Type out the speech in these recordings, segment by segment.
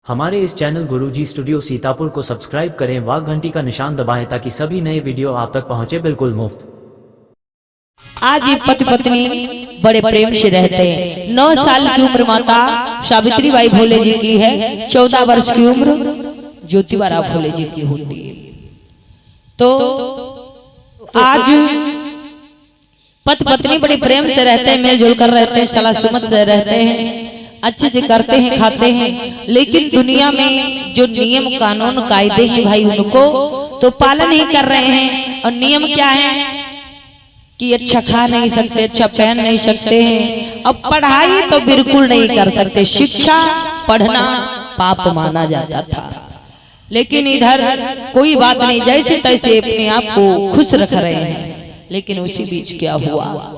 हमारे इस चैनल गुरुजी स्टूडियो सीतापुर को सब्सक्राइब करें, वाह घंटी का निशान दबाएं ताकि सभी नए वीडियो आप तक पहुंचे बिल्कुल मुफ्त। आज ये पति पत्नी बड़े प्रेम से रहते हैं। 9 साल की उम्र माता सावित्री बाई फुले जी की है, 14 वर्ष की उम्र ज्योतिबा राव फुले जी की होती है। तो आज पति पत्नी बड़े प्रेम से रहते हैं, मिलजुल कर रहते हैं, सलाह सुमत से रहते हैं, अच्छे से करते हैं, खाते हैं। लेकिन दुनिया में जो नियम कानून कायदे हैं भाई, उनको तो पालन ही कर रहे हैं। और नियम क्या है कि अच्छा खा नहीं सकते, अच्छा पहन नहीं सकते हैं। अब पढ़ाई तो बिल्कुल नहीं कर सकते, शिक्षा पढ़ना पाप माना जाता था। लेकिन इधर कोई बात नहीं, जैसे तैसे अपने आप को खुश रख रहे हैं। लेकिन उसी बीच क्या हुआ,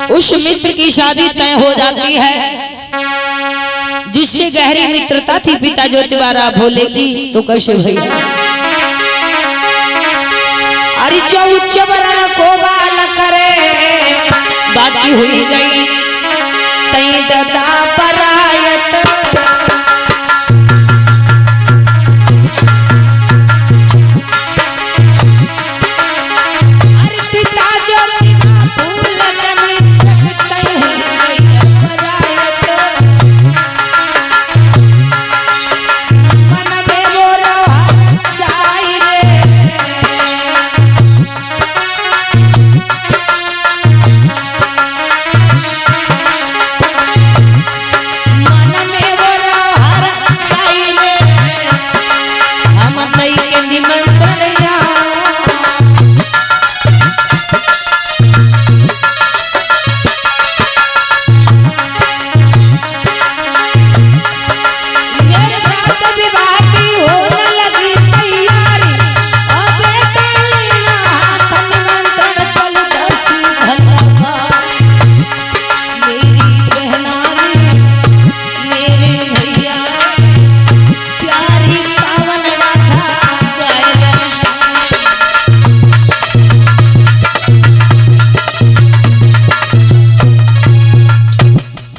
उस मित्र की शादी तय हो जाती है जिससे गहरी मित्रता थी पिता ज्योतिबा राव फुले की। तो कैसे भैया, अरे उच्च वर्ण को बाल करे, बाकी हुई गई तई ददा परायत।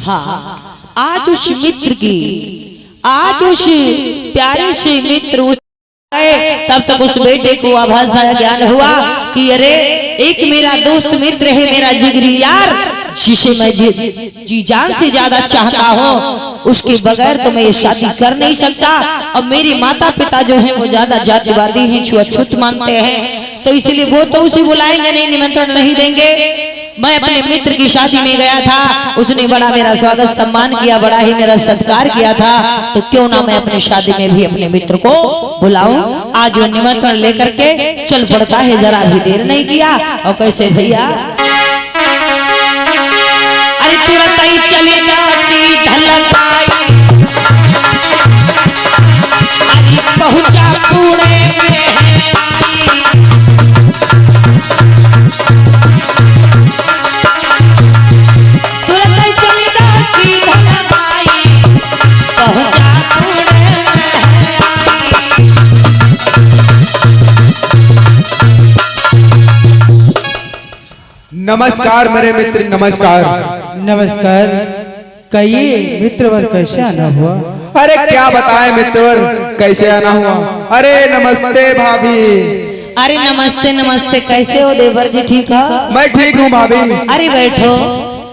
हाँ, आज उस मित्र की, आज उस प्यारे से मित्र उस तब तक उस बेटे को आभास ज्ञान हुआ कि अरे एक मेरा दोस्त मित्र है, मेरा जिगरी यार, जिसे मैं जी जान से ज्यादा चाहता हूँ, उसके बगैर तो मैं ये शादी कर नहीं सकता। और मेरे माता पिता जो हैं वो ज्यादा जातिवादी हैं, छुआछूत मानते हैं, तो इसलिए वो तो उसे बुलाएंगे नहीं, निमंत्रण नहीं देंगे। मैं अपने मित्र की शादी में गया था, उसने बड़ा मेरा स्वागत सम्मान किया, बड़ा ही मेरा सत्कार किया था, तो क्यों ना मैं अपनी शादी में भी अपने मित्र को बुलाऊं। आज वो निमंत्रण लेकर के चल पड़ता है, जरा भी देर नहीं किया। और कैसे भैया, अरे तुरंत ही चलेगा पहुंचा पुणे में नमस्कार मेरे मित्र, नमस्कार नमस्कार। कहिए मित्रवर, कैसे आना हुआ? अरे क्या बताएं मित्रवर, कैसे आना हुआ। अरे नमस्ते भाभी। अरे नमस्ते नमस्ते, कैसे हो देवर जी? ठीक है, मैं ठीक हूँ भाभी। अरे बैठो,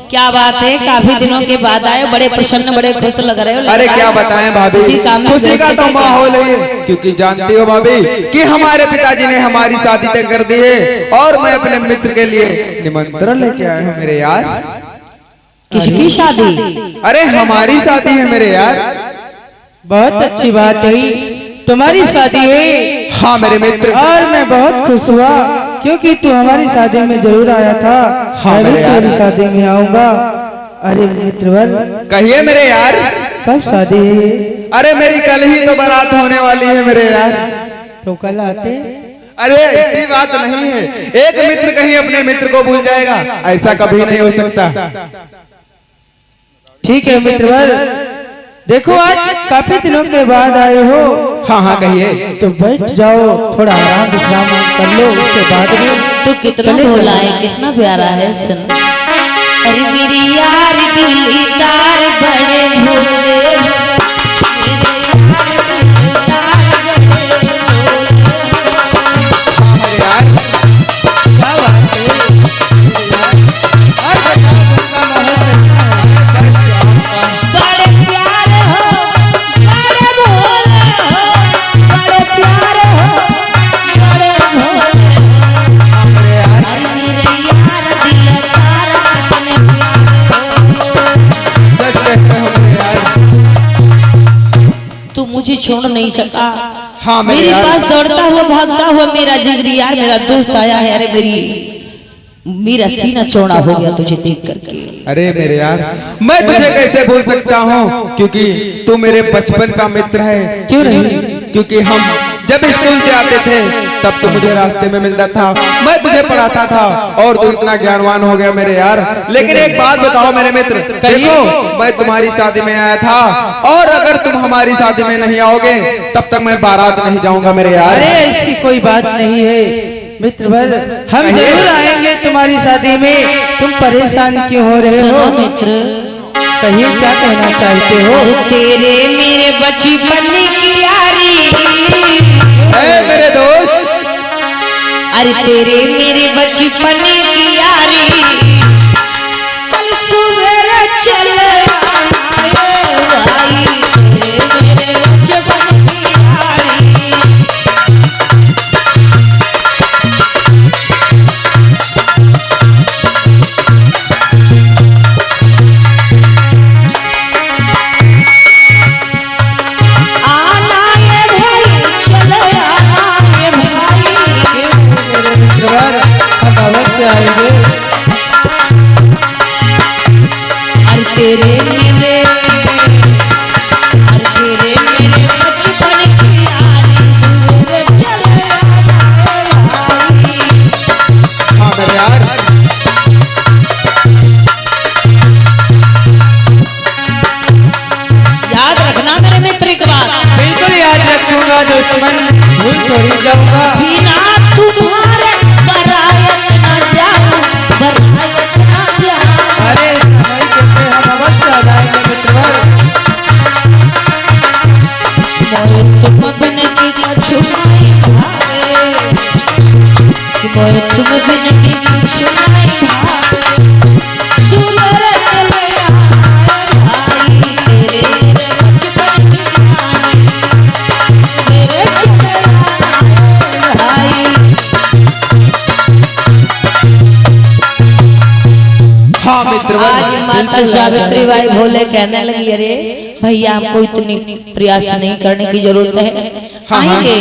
क्या बात है, काफी दिनों के बाद आए, बड़े प्रसन्न बड़े खुश लग रहे हो। अरे क्या बताएं भाभी, खुशी का तो माहौल है, क्योंकि जानती हो भाभी कि हमारे पिताजी ने हमारी शादी तय कर दी है और मैं अपने मित्र के लिए निमंत्रण लेके आया हूँ मेरे यार। किसकी शादी? अरे हमारी शादी है मेरे यार। बहुत अच्छी बात हुई, तुम्हारी शादी हुई। हाँ मेरे मित्र, और मैं बहुत खुश हुआ क्योंकि तू हमारी शादी में जरूर आया था। हाँ मैं भी तेरी शादी में आऊंगा। अरे मित्रवर, कहिए मेरे यार, कब शादी है? अरे मेरी कल ही तो बारात होने वाली है मेरे यार। तो कल आते? अरे ऐसी बात नहीं है, एक मित्र कहीं अपने मित्र को भूल जाएगा, ऐसा कभी नहीं हो सकता। ठीक है मित्रवर, देखो आज काफी दिनों के बाद आए हो। हाँ हाँ कहिए। तो बैठ जाओ, थोड़ा आराम विश्राम कर लो, उसके बाद में तो कितना भोला है, कितना प्यारा है। सुन, अरे मेरी यार दिलदार बड़े भोले मुझे छोड़ नहीं सका। हाँ मेरे मेरे यार। पास दौड़ता हुआ भागता हुआ मेरा जिगरी यार मेरा दोस्त आया है। अरे मेरा सीना चौड़ा हो गया तुझे देख करके। अरे मेरे यार, मैं तुझे कैसे भूल सकता हूँ, क्योंकि तू मेरे बचपन का मित्र है। क्यों नहीं? क्योंकि हम जब स्कूल से आते थे तब तो मुझे रास्ते में मिलता था, मैं तुझे पढ़ाता था और तू इतना ज्ञानवान हो गया मेरे यार। लेकिन एक बात बताओ मेरे मित्र, देखो मैं तुम्हारी शादी में आया था और अगर तुम हमारी शादी में नहीं आओगे तब तक मैं बारात नहीं जाऊंगा मेरे यार। अरे ऐसी कोई बात नहीं है मित्रवर, हम जरूर आएंगे तुम्हारी शादी में। तुम परेशान क्यों हो रहे हो? सुनो मित्र, कहिए क्या कहना चाहते हो? और तेरे मेरे बचपन की यारी, मेरे दोस्त, अरे तेरे मेरे बचपन की यारी, कल सुबह चल आए भाई। तेरे मेरे बचपन की यारी, आना ये भाई, चल आना ये भाई। मित्रवर, हम अवश्य आएंगे। अरे तेरे मेरे बचपन की यारी, सुबह चल आना भाई। हाँ मेरे यार। याद रखना मेरे मित्र एक बात, बिल्कुल याद रखूंगा दुश्मन, भूल थोड़ी जाऊंगा। बिना तुम्हारे बरायत न जाऊं, बरायत न जाऊं। अरे समय कहते हम अवश्य आ जाएंगे मित्रवर। मोए तुम बिन की कछु नहीं भावे, कि मोए तुम बिन की कछु नहीं भावे। सुमर चले आए भाई, तेरे बचपन की यारी, मेरे चले आए भाई। हाँ मित्रवर, आज माता सावित्री बाई भोले कहने लगी, अरे भैया हमको इतनी प्रयास नहीं करने की जरूरत है, हाँ, हाँ। आएंगे,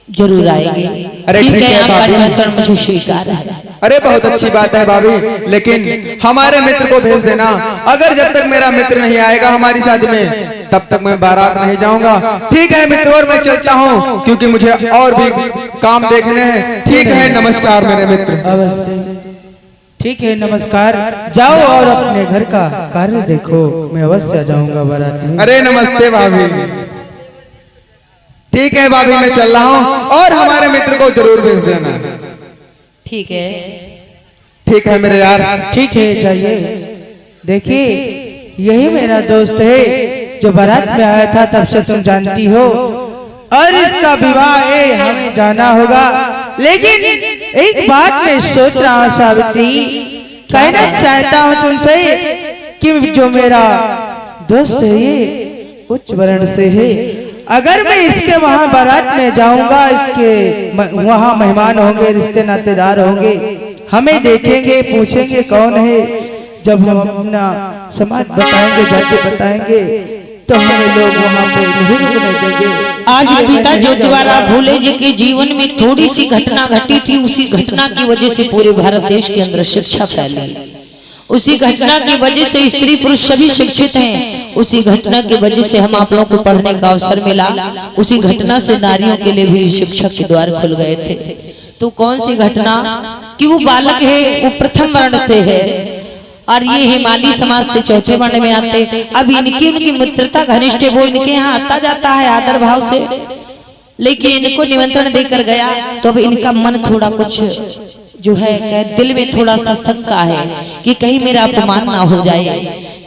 जरूर आएंगे। अरे ठीक ठीक है, है आपका भाभी। निमंत्रण मुझे स्वीकार है। अरे बहुत अच्छी बात है भाभी, लेकिन हमारे मित्र को भेज देना। अगर जब तक मेरा मित्र नहीं आएगा हमारी शादी में तब तक मैं बारात नहीं जाऊंगा। ठीक है मित्र, और मैं चलता हूँ क्योंकि मुझे और भी काम देखने हैं। ठीक है, नमस्कार मेरे मित्र। अवश्य, ठीक है, नमस्कार। जाओ और अपने घर का कार्य देखो, मैं अवश्य आ जाऊंगा बारात में। अरे नमस्ते भाभी। ठीक है भाभी, मैं चल रहा हूँ और हमारे मित्र को जरूर भेज देना। ठीक है, ठीक है मेरे यार। ठीक है, जाइए। देखिए यही मेरा दोस्त है जो बारात में आया था, तब से तुम जानती हो, और इसका विवाह है, हमें जाना होगा। लेकिन एक बात मैं सोच रहा हूँ सावित्री, कहना चाहता हूँ तुमसे कि जो मेरा दोस्त है ये उच्च वर्ण से है। अगर मैं इसके वहाँ बारात में जाऊंगा, इसके वहाँ मेहमान होंगे, रिश्ते नातेदार होंगे, हमें देखेंगे, पूछेंगे कौन है। जब हम अपना समाज बताएंगे, जाति बताएंगे, तो हमें लोग वहाँ पे नहीं रुकने देंगे। आज पिता ज्योतिबाराव फूले जी के जीवन में थोड़ी सी घटना घटी थी, उसी घटना की वजह से पूरे भारत देश के अंदर शिक्षा फैली। उसी घटना की वजह से स्त्री पुरुष सभी शिक्षित हैं। उसी घटना की वजह से हम आप लोगों को पढ़ने का अवसर मिला। उसी घटना से नारियों के लिए भी शिक्षा के द्वार खुल गए थे। तो कौन सी घटना? कि वो बालक है, वो प्रथम वर्ण से है और ये हिमालय समाज से चौथे वर्ण में आते। अब इनकी उनकी मित्रता घनिष्ठ है, वो इनके यहाँ आता जाता है आदर भाव से, लेकिन इनको निमंत्रण देकर गया तो अब इनका मन थोड़ा कुछ जो है दिल में थोड़ा सा शंका है कि कहीं मेरा अपमान ना हो जाए,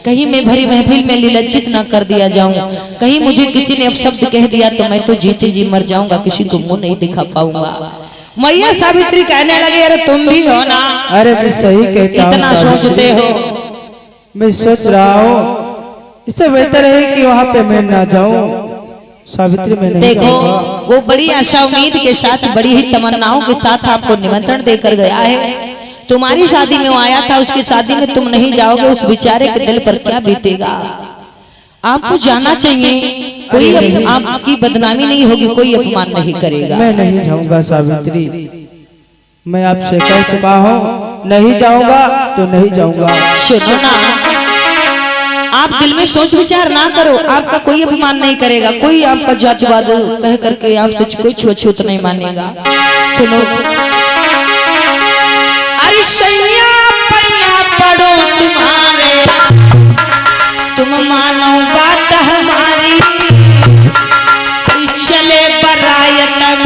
कहीं मैं भरी महफिल में लीलज्जित ना कर दिया जाऊं, कहीं मुझे किसी ने अपशब्द कह दिया तो मैं तो जीते जी मर जाऊंगा, किसी को मुंह नहीं दिखा पाऊंगा। मैया सावित्री कहने लगे, अरे तुम भी हो ना? अरे मैं सही कहता हूँ, इतना सोचते हो? मैं सोच रहा हूँ इससे बेहतर है कि वहाँ पे मैं ना जाऊँ। सावित्री में नहीं देखो, जाऊंगा। वो बड़ी आशा उम्मीद के साथ, बड़ी ही तमन्नाओं के साथ आपको निमंत्रण देकर गया है। तुम्हारी शादी में वो आया था, उसकी शादी में तुम नहीं जाओगे, उस बेचारे के दिल पर क्या बीतेगा? आपको जाना चाहिए, कोई आपकी बदनामी नहीं होगी, कोई अपमान नहीं करेगा। मैं नहीं जाऊंगा सावित्री, मैं आपसे कह चुका हूँ, नहीं जाऊंगा तो नहीं जाऊंगा। सुनो ना, आप दिल में सोच विचार ना करो, आपका कोई अपमान नहीं करेगा, कोई आपका जातिवाद कह करके आपसे कोई छुआछूत नहीं मानेगा। सुनो, अरे सैया पैया पड़ो तुम्हारे, तुम मानो बात हमारी, चले बरायत में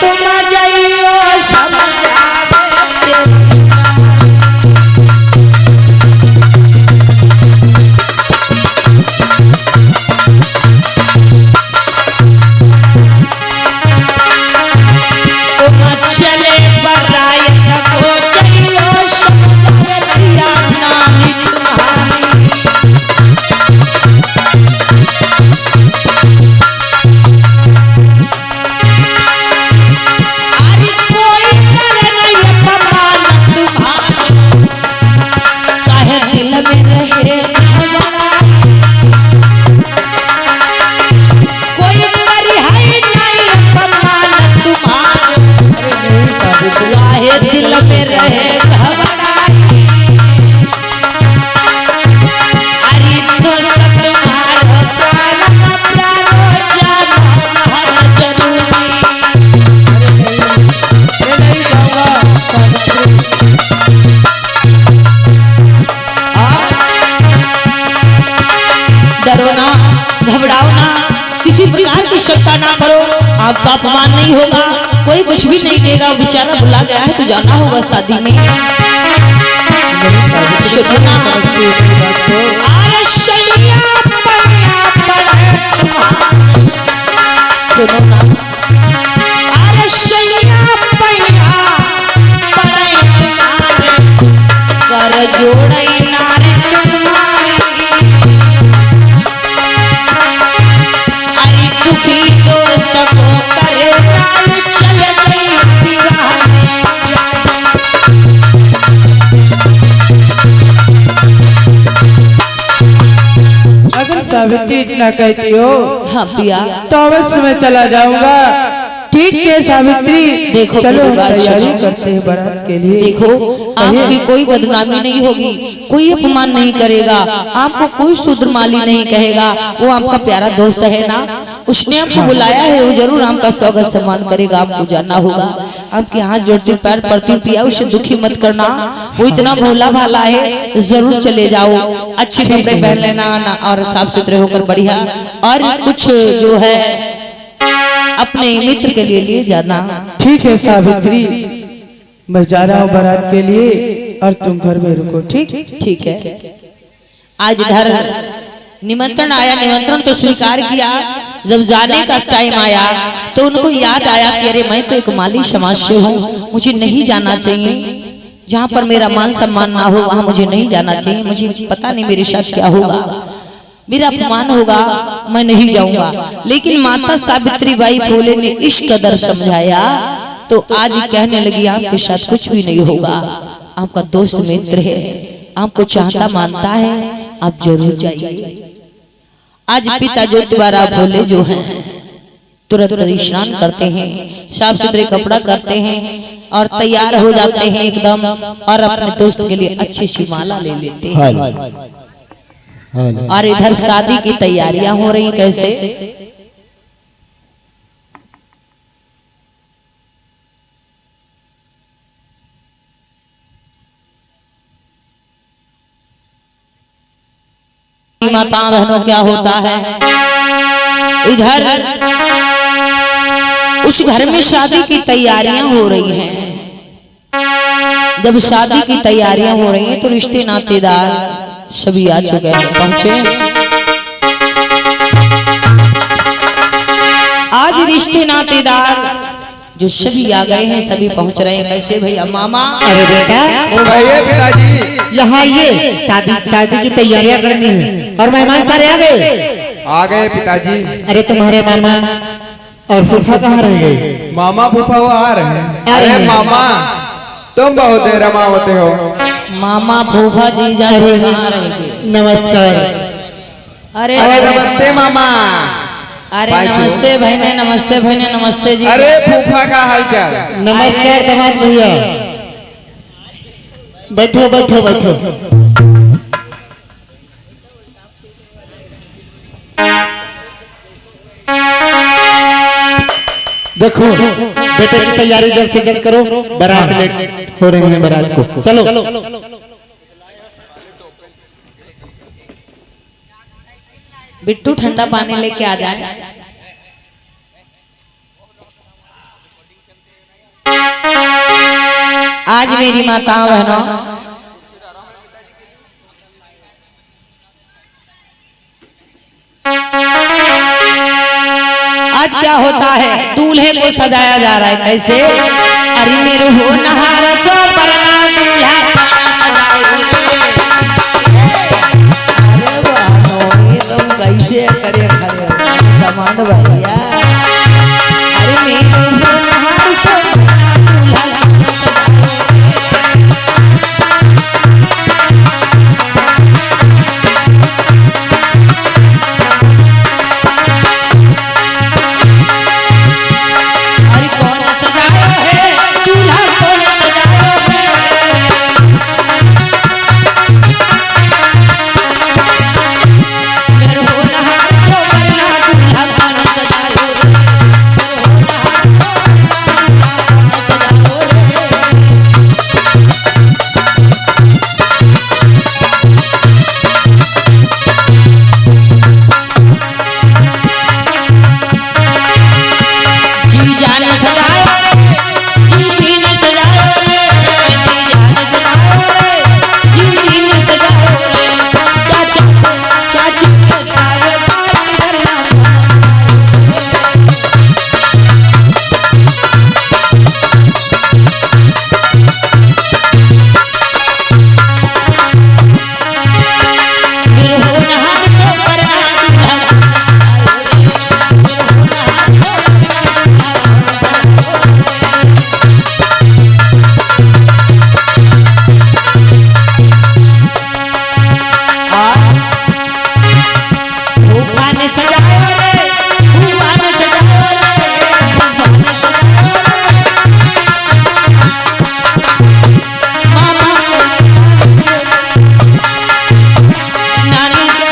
तुम जाइयो सब चले बरायत को चाहिए सब नानी तुम्हारी। अरे कोई करे नहीं अपमान तुम्हारा, चाहे दिल में रहे कोई करी है नहीं अपमान तुम्हारा, चाहे दिल में रहे घबराई। अरे दोस्त तुम्हारा प्राण प्यारो जाना हर जरूरी। मैं नहीं जाऊंगा डरो ना, घबराओ ना, किसी प्रकार की शंका ना करो, आपका अपमान नहीं होगा, कोई कुछ भी नहीं देगा। बेचारा भुला गया है तो जाना होगा शादी में। सुनो ना, अरे सैया पैया पड़े तुम्हारे, सुनो ना, अरे सैया पैया पड़े तुम्हारे, कर जोड़े नारी तुम्हारी। अरे दुखी दोस्त को करे नाल चल गई दीवाने। अगर सावित्री इतना कहती हो हाँ पिया, तो अवश्य मैं चला जाऊंगा। ठीक है सावित्री, देखो चलो मेरी बात तैयारी सुनो। करते हैं बारात के लिए। देखो, आपकी कोई बदनामी नहीं होगी, कोई अपमान नहीं करेगा, आपको कोई शूद्रमाली नहीं कहेगा। वो आपका प्यारा दोस्त है ना, उसने आपको बुलाया है, वो जरूर आपका स्वागत सम्मान करेगा। आपको जाना होगा, आपके हाथ जोड़ती पैर पड़ती पिया, उसे दुखी मत करना, वो इतना भोला भाला है। जरूर चले जाओ, अच्छे कपड़े पहन लेना और साफ सुथरे होकर बढ़िया, और कुछ जो है अपने मित्र के लिए जाना। ठीक है सावित्री, मैं जा रहा हूँ बारात के लिए और तुम घर में रुको। ठीक है। आज इधर निमंत्रण आया, निमंत्रण तो स्वीकार किया। जब जाने का टाइम आया तो उनको याद आया कि अरे मैं तो एक माली समाज से हूँ, मुझे नहीं जाना चाहिए, जहाँ पर मेरा मान सम्मान ना हो वहाँ मुझे नहीं जाना चाहिए। मुझे पता नहीं मेरे साथ क्या होगा, मेरा अपमान होगा, मैं नहीं जाऊंगा। लेकिन माता सावित्री बाई फूले ने इस कदर समझाया तो आज कहने लगी आपके साथ कुछ भी नहीं होगा, आपका दोस्त मित्र है, आपको चाहता मानता है, आप जरूर जाइए। आज पिता ज्योतिबा फूले जो हैं तुरंत स्नान करते हैं, साफ सुथरे कपड़ा करते हैं और तैयार हो जाते हैं एकदम, और अपने दोस्त के लिए अच्छी सी माला ले लेते हैं। और इधर शादी की तैयारियां हो रही। कैसे? माता बहनों क्या होता है, इधर उस घर में शादी की तैयारियां हो रही हैं। जब शादी की तैयारियां हो रही हैं तो रिश्ते नातेदार सभी आ चुके हैं, पहुंचे। आज रिश्ते नातेदार जो सभी आ गए हैं, सभी पहुंच रहे हैं। कैसे भैया? मामा, अरे बेटा, ओ भैया पिताजी, यहाँ ये शादी की तैयारियां करनी है और मेहमान सारे आ गए पिताजी। अरे तुम्हारे मामा और फूफा कहाँ रह गए? मामा फूफा वो आ रहे हैं। अरे मामा, तुम बहुत देर रमावते हो। मामा फूफा जी जा कहाँ रहेंगे? नमस्कार। अरे अरे नमस्ते मामा। अरे पाँचों। नमस्ते भाईने, नमस्ते भाईने, नमस्ते जी। अरे फूफा का हालचाल। नमस्कार दामाद भैया, बैठो बैठो बैठो। देखो बेटे की तैयारी जल्द से जल्द करो, बारात लेट हो रहे हैं बारात को। चलो बिट्टू ठंडा पानी लेके आ जाए। आज मेरी माताओं बहनों, आज क्या होता है, दूल्हे को सजाया जा रहा है। कैसे? अरे मेरे हो नहार सो परना दूल्हा कैसे करे खड़े दमाद भैया। अरे मेरे हो नहार सो परना दूल्हा अरे कौन सजाया है दूल्हा, कौन सजाया है। मेरे हो नहार सो परना दूल्हा कौन सजाया है। जी जान सजाया रे, जी ने सजाया रे, जी जान सजाया रे, जी ने सजाया रे। चाचा चाची के तारे पार करना मेरे हो नहार सो परना दूल्हा भूपा ने सजाया रे, भूपा ने सजाया रे, भूपा ने सजाया रे। मामा के नानी के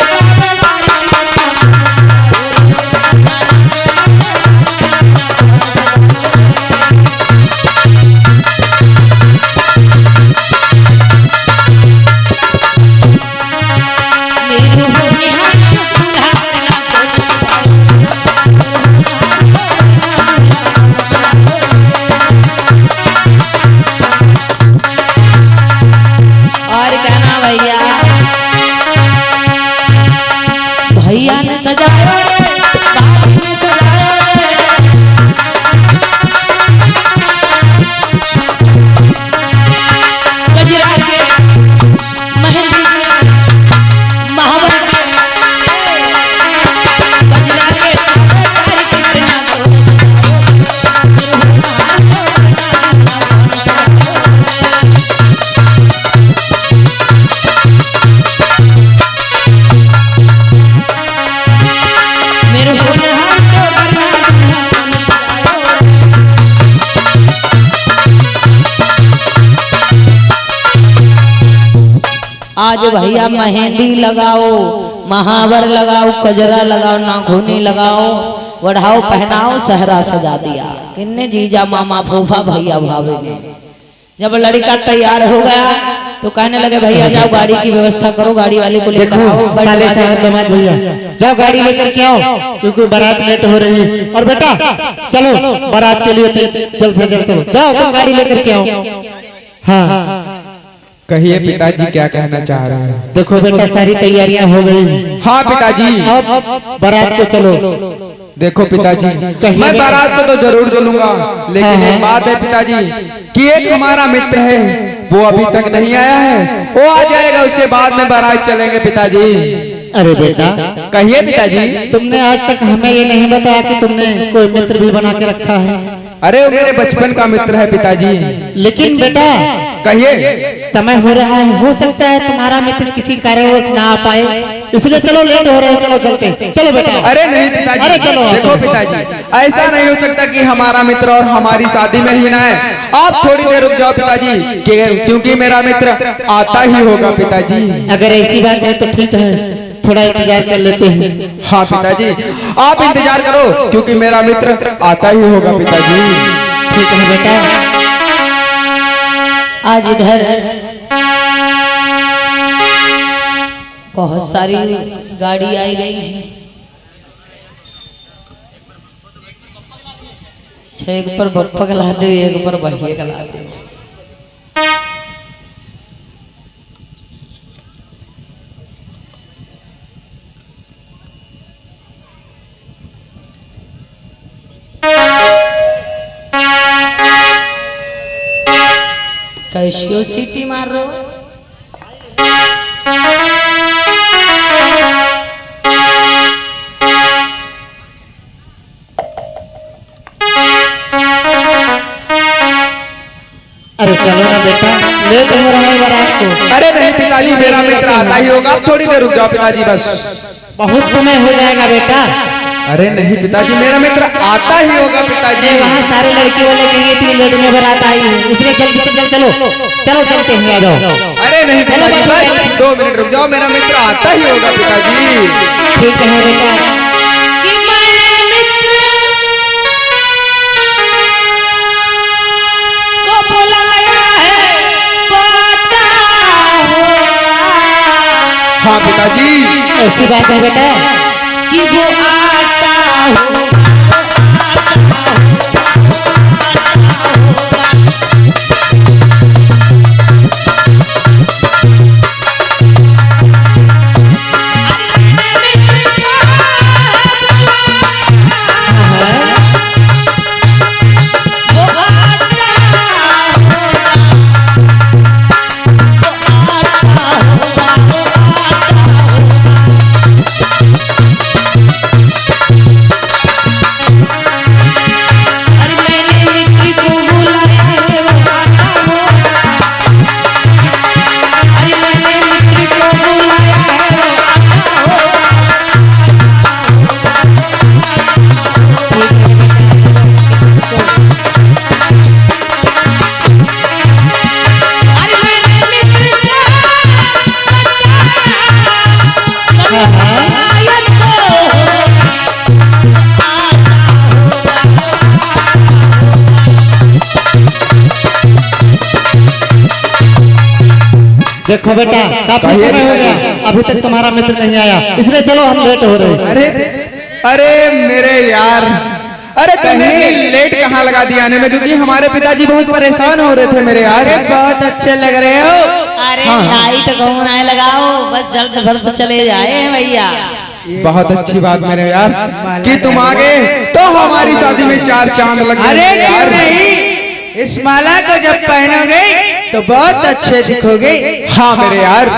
मेरे हो निहार सो दूल्हा करना कौन सजाया। और कहना भैया, भैया ने सजाया रे, बाप ने सजाया रे। गजरा के, मेहंदी के, महावर के, गजरा के तारे के करना कौन मेरे हो नहार सो परना दूल्हा कौन सजाया। आज भैया मेहंदी लगाओ, महावर लगाओ, कजरा लगाओ, नाखूनी लगाओ, बढ़ाओ, पहनाओ, सहरा सजा दिया। किन्ने जीजा मामा फूफा भैया भावे ने। जब लड़का तैयार हो गया तो कहने लगे भैया जाओ गाड़ी की व्यवस्था करो, गाड़ी वाले को लेकर आओ। देखो साले साहब दामाद भैया, जाओ गाड़ी लेकर के आओ, क्योंकि बारात लेट हो रही है। और बेटा चलो बारात के लिए जल्द से जल्द करो, जाओ तुम गाड़ी लेकर के आओ। हाँ कहिए पिताजी क्या कहना चाह रहे हैं। देखो बेटा सारी तैयारियां हो गई। हाँ पिताजी। अब बारात को चलो। देखो पिताजी, मैं बारात को तो जरूर चलूंगा, लेकिन एक बात है पिताजी कि एक हमारा मित्र है वो अभी तक नहीं आया है, वो आ जाएगा उसके बाद में बारात चलेंगे पिताजी। अरे बेटा कहिए पिताजी। तुमने आज तक हमें ये नहीं बताया कि तुमने कोई मित्र भी बना के रखा है। अरे वो मेरे बचपन का मित्र है पिताजी। लेकिन बेटा कहिए। समय हो रहा है, हो सकता है तुम्हारा मित्र किसी कारणवश ना आ पाए, इसलिए चलो लेट हो रहे हैं, चलो चलते, चलो बेटा। अरे नहीं पिताजी, अरे चलो, देखो पिताजी, ऐसा नहीं हो सकता कि हमारा मित्र और हमारी शादी में ही ना है। आप थोड़ी देर रुक जाओ पिताजी, क्योंकि मेरा मित्र आता ही होगा पिताजी। अगर ऐसी बात है तो ठीक है, थोड़ा इंतजार कर लेते हैं। हाँ पिताजी, आप इंतजार करो, क्योंकि मेरा मित्र आता ही होगा पिताजी। ठीक है बेटा। आज इधर बहुत सारी गाड़ी आई गई है। एक पर बप्पा कला दे, एक पर बढ़िया कला दे। कैसियो सीटी मार रहे हो? अरे चलो ना बेटा, लेट हो रहा है बारात को। अरे नहीं पिताजी, मेरा मित्र आता ही होगा, आप थोड़ी देर रुक जाओ पिताजी बस। बहुत समय हो जाएगा बेटा। अरे नहीं पिताजी, मेरा मित्र आता ही होगा पिताजी। वहाँ सारे लड़की वाले कहेंगे इतनी लेट में बारात आई है, इसलिए जल्दी से जल्द चलो, चलो चलते हैं, आ जाओ। अरे नहीं पिताजी, बस 2 मिनट रुक जाओ, मेरा मित्र आता ही होगा पिताजी। ठीक है बेटा। कि मैंने मित्र को बुलाया है, पता हो। हाँ पिताजी, ऐसी बात है बेटा कि वो आता हो। देखो बेटा, काफी समय हो गया, अभी तक तुम्हारा मित्र नहीं आया, इसलिए चलो हम लेट हो रहे हैं। अरे अरे मेरे यार, अरे तुमने लेट कहाँ लगा दिया आने में, क्योंकि हमारे पिताजी बहुत परेशान हो रहे थे मेरे यार। बहुत अच्छे लग रहे हो। अरे लाइट कौन आए लगाओ, बस जल्द भर चले जाए भैया। बहुत अच्छी बात मेरे यार कि तुम आ गए, तो हमारी शादी में 4 चांद लग गए अरे क्यों यार। नहीं, इस माला को जब पहनोगे तो बहुत अच्छे दिखोगे। हाँ मेरे यार,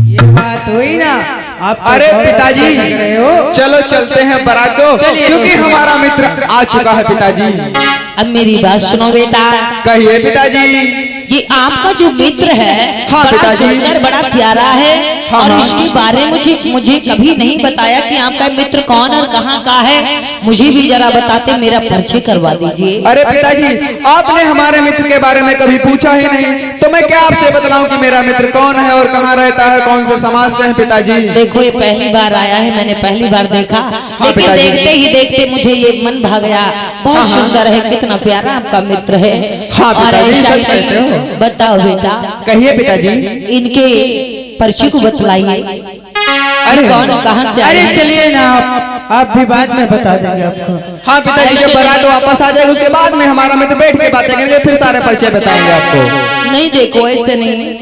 ये बात हुई ना। आप तो अरे बहुत पिताजी, अच्छे लग रहे हो। चलो चलते हैं बारात को, क्योंकि हमारा मित्र आ चुका है पिताजी। अब मेरी बात सुनो बेटा, कहिए पिताजी। ये आपका जो मित्र है हाँ, बड़ा पिताजी। सुंदर, बड़ा प्यारा है। हाँ, और हाँ। इसके बारे में मुझे कभी नहीं बताया कि आपका मित्र कौन और कहाँ का है। मुझे भी जरा बताते, मेरा परिचय करवा दीजिए। अरे पिताजी, आपने हमारे मित्र के बारे में कभी पूछा ही नहीं, तो मैं क्या आपसे बतलाऊं कि मेरा मित्र कौन है और कहाँ रहता है, कौन से समाज से है पिताजी। देखो ये पहली बार आया है, मैंने पहली बार देखा, लेकिन पिताजी। देखते ही देखते मुझे ये मन भा गया। बहुत सुंदर है, कितना प्यारा आपका मित्र है। हाँ, और पिताजी, ऐसा सच कहते हो। ही बताओ बेटा, कहिए पिताजी। इनके परिचय को बतलाइए। अरे कौन कहाँ से आए अरे हैं? चलिए ना, आप भी बाद में बता देंगे आपको। हाँ पिताजी, जब बारात वापस आ जाएगा उसके बाद में हमारा मित्र बैठ के बातें करेंगे, फिर सारे परिचय बताएंगे आपको। नहीं देखो ऐसे नहीं,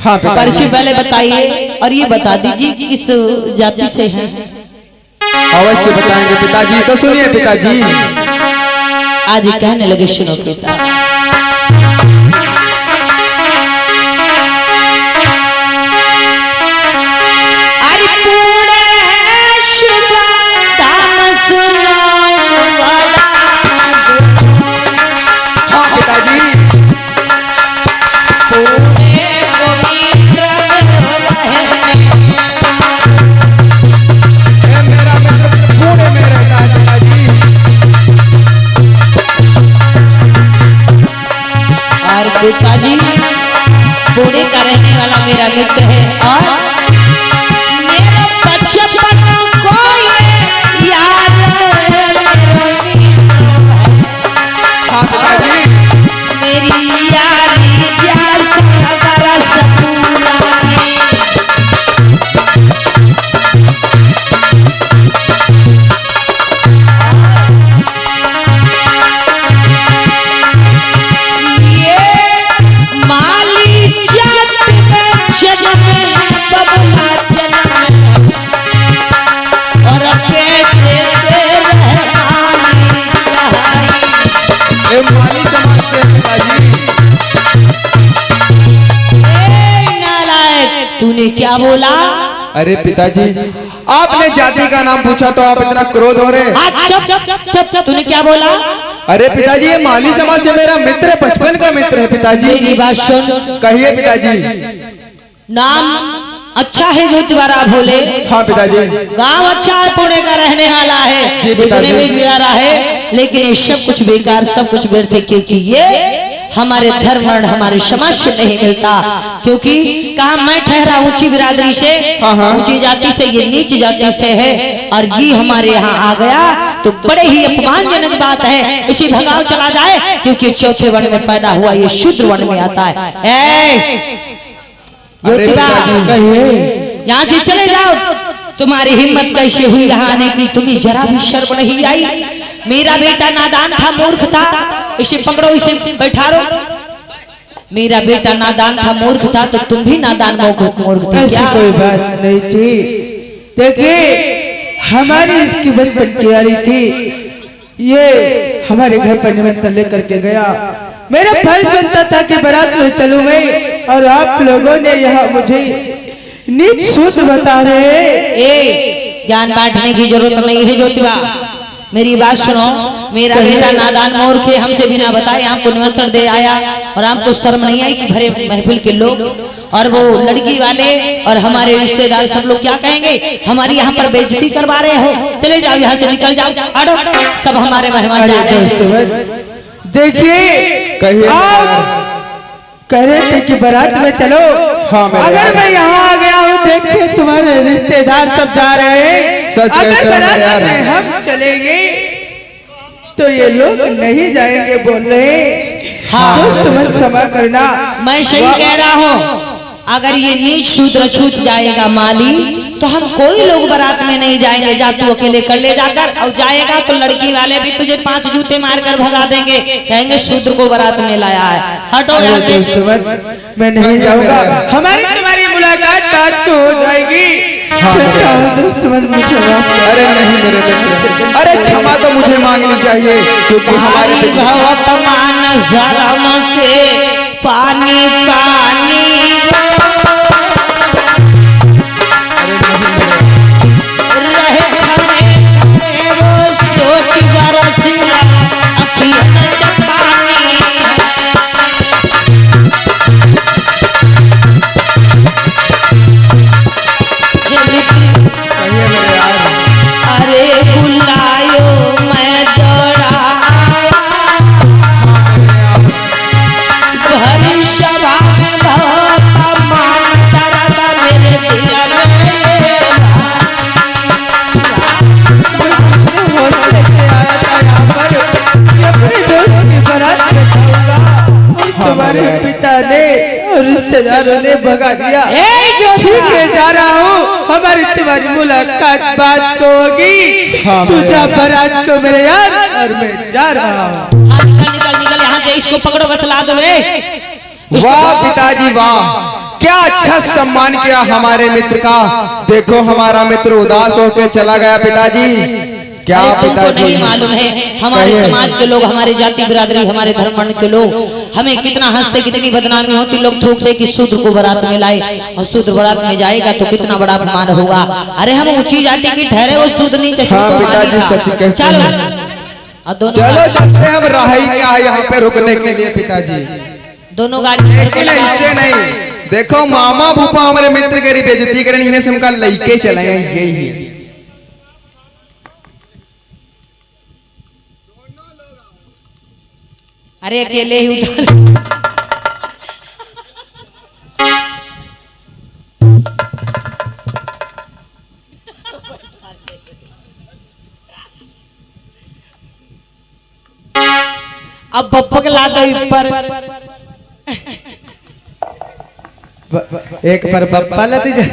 हाँ पिताजी। परिचय पहले बताइए और ये बता दीजिए किस जाति से हैं। अवश्य बताएंगे पिताजी, तो सुनिए पिताजी। आज ये कहने लगे, सुनो पिता। हाँ पिताजी। पूरे को मित्र पुष्पाजी पुणे का रहने वाला मेरा मित्र है और मेरा बचपन को याद हाँ पिताजी। मेरी यारी जैसा बरस पुरानी। ये माली जात में जन्म बबला जन्म और कैसे ए माली समाज से पिताजी। नालायक तूने क्या बोला? अरे पिताजी आपने जाति का नाम पूछा तो आप इतना क्रोध हो रहे। चुप चुप चुप चुप चुप तूने क्या बोला? अरे पिताजी ये माली समाज से मेरा मित्र है, बचपन का मित्र है पिताजी। मेरी बात सुन। कहिए पिताजी। नाम अच्छा है जो तुम्हारा भोले। हाँ पिताजी। गांव अच्छा है, पुणे का रहने वाला है, जी देखने पिताजी। में भी प्यारा है, लेकिन ये सब कुछ बेकार, सब कुछ व्यर्थ है, क्योंकि ये हमारे धर्म और हमारे समाज से नहीं मिलता। क्योंकि कहा मैं ठहरा ऊंची बिरादरी से, हाँ, हाँ। ऊंची जाति से, ये नीच जाति से है और ये हमारे यहाँ आ गया तो बड़े ही अपमानजनक बात है। इसी भगाव चला जाए, क्योंकि चौथे वर्ण में पैदा हुआ, ये शूद्र वर्ण में आता है। अरे ज्योतिबा, पिताजी। कहिए। यहाँ से चले जाओ। तुम्हारी हिम्मत कैसे हुई यहाँ आने की? तुम्हें जरा भी शर्म नहीं आई? मेरा बेटा नादान था, मूर्ख था, इसे पकड़ो, इसे बैठारो। मेरा बेटा नादान था, मूर्ख था, तो तुम भी नादान मूर्ख थे ऐसी क्या? कोई बात नहीं थी। देखिए हमारी इसकी बचपन की यारी थी। ये हमारे घर पर निमंत्रण लेकर के गया, मेरा फर्ज बनता था कि बारात में चलूं मैं, और आप लोगों ने यहाँ मुझे नीच सूत्र बता रहे। ए ज्ञान बांटने की जरूरत नहीं है ज्योतिबा, मेरी बात सुनो। मेरा बेटा नादान मूर्ख है, हमसे बिना बताए आपको निमंत्रण दे आया और आपको शर्म नहीं आई कि भरे महफिल के लोग और वो लड़की वाले और हमारे रिश्तेदार सब लोग क्या कहेंगे? हमारी यहाँ पर बेइज्जती करवा रहे हो। चले जाओ यहाँ से, निकल जाओ, हटो, सब हमारे मेहमान जा अरे रहे हैं। दोस्तों देखिए, कहिए। आप कह रहे थे कि बारात में चलो। हाँ, मैं अगर मैं यहाँ आ गया हूँ, देखिए तुम्हारे रिश्तेदार सब जा रहे हैं। सच अगर कहते हो बारात यार। में हम चलेंगे तो ये लोग नहीं जाएंगे बोल रहे। हाँ। दोस्त मन क्षमा करना। मैं सही कह रहा हूँ। अगर ये नीच शूद्र छूट जाएगा माली, तो हम कोई लोग बारात में नहीं जाएंगे। जा तू अकेले कर ले जाकर, और जाएगा तो लड़की वाले भी तुझे 5 जूते मारकर भगा देंगे, कहेंगे शूद्र को बारात में लाया है। हटो यहाँ अरे से। दोस्त मन, मैं नहीं जाऊंगा। हमारी तुम्हारी मुलाकात बात को हो जाएगी। चलता हूँ दोस्त मन, मुझे माफ कर। अरे नहीं मेरे मित्र, अरे क्षमा तो मुझे मांगनी चाहिए क्योंकि हमारे हमारी भवपमान जरम से पानी पानी रहे खड़े खड़े वो सोच बरसिया अखियन से पानी। कहिए मेरे यार। अरे बुलायो मैं दौड़ाया, भरी सभा में भवपमान तरब मेरे दिल में। होश लेके आया था यहाँ पर कि अपने दोस्त की बारात में जाऊंगा, और तुम्हारे पिता ने और रिश्तेदारों ने भगा दिया। ठीक है, जा रहा हूँ, हमारी तुम्हारी मुलाकात बात को होगी। हाँ, तू मेरे जा यार। बारात को मेरे यार, और मैं जा रहा हूँ। हाँ, निकल निकल निकल यहाँ से, इसको पकड़ो, बस ला दो रे। वाह पिताजी वाह, क्या अच्छा सम्मान किया हमारे मित्र का। देखो हमारा मित्र उदास होकर चला गया पिताजी। क्या अरे तुमको पिताजी? नहीं मालूम है, हमारे कहिए। समाज के लोग, हमारे जाति बिरादरी, हमारे धर्म वर्ण के लोग हमें कितना हंसते, कितनी बदनामी होती। लोग थूकते कि शूद्र को बारात में लाए, और शूद्र बारात में जाएगा तो कितना बड़ा अपमान होगा। अरे हम ऊंची जाति की ठहरे, वो शूद्र नहीं चचू हाँ, तो पिताजी मानी था। सच कहते चलो हैं। और दोनों चलो चलते हैं, हम राह ही क्या है यहाँ पे रुकने के लिए पिताजी। दोनों गाड़ी घर को लेकिन लगाओ। इससे नहीं, देखो मामा भूपा हमारे मित्र की बेइज्जती करें, इन्हें से हमका लइके चले यही। अरे अकेले ही उठा अब बप्पा के ला दो ऊपर। एक पर बप्पा लती जाए,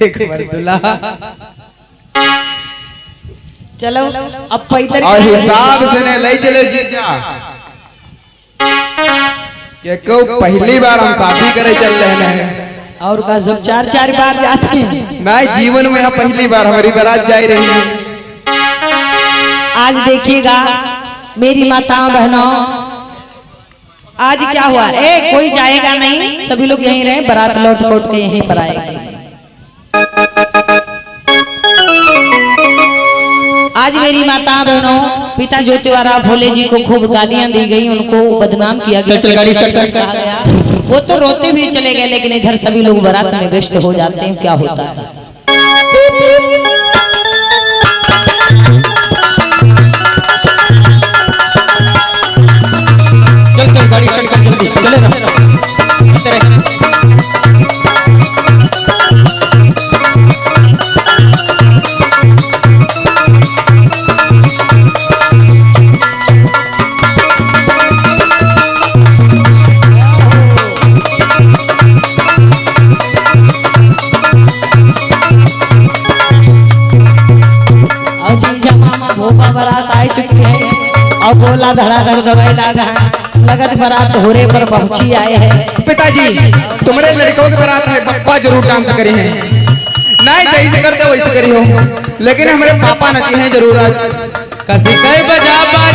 एक पर दुल्हा। चलो अब पैदल और हिसाब से ने ले चले जीजा के को पहली बार हम शादी करे चल रहे हैं। और का सब 4-4 बार जाते हैं। नहीं, जीवन में यहाँ पहली बार हमारी बारात जा रही है। आज देखिएगा मेरी माताओं बहनों, आज क्या हुआ, कोई जाएगा नहीं, सभी लोग यहीं रहे, बारात लौट लौट के यहीं पर आएगी। आज मेरी माता बहनों, पिता ज्योतिवारा भोले जी को खूब गालियां दी गई, उनको बदनाम किया गया, कहा गया। वो तो रोते हुए चले गए, लेकिन इधर सभी लोग बारात में व्यस्त हो जाते हैं। क्या होता है, चल गाड़ी चल कर जल्दी चले ना। और जीजा मामा भोपा बारात आ चुकी है, और बोला धड़ाधड़ दवाई लागा लगत बारात होरे पर पहुंची आए हैं। पिताजी, तुम्हारे लड़कों की बारात है, पप्पा जरूर डांस करे हैं। नहीं जैसे करते वैसे करी हो, लेकिन हमारे पापा नची हैं जरूर आज। कसी कई बजा बाज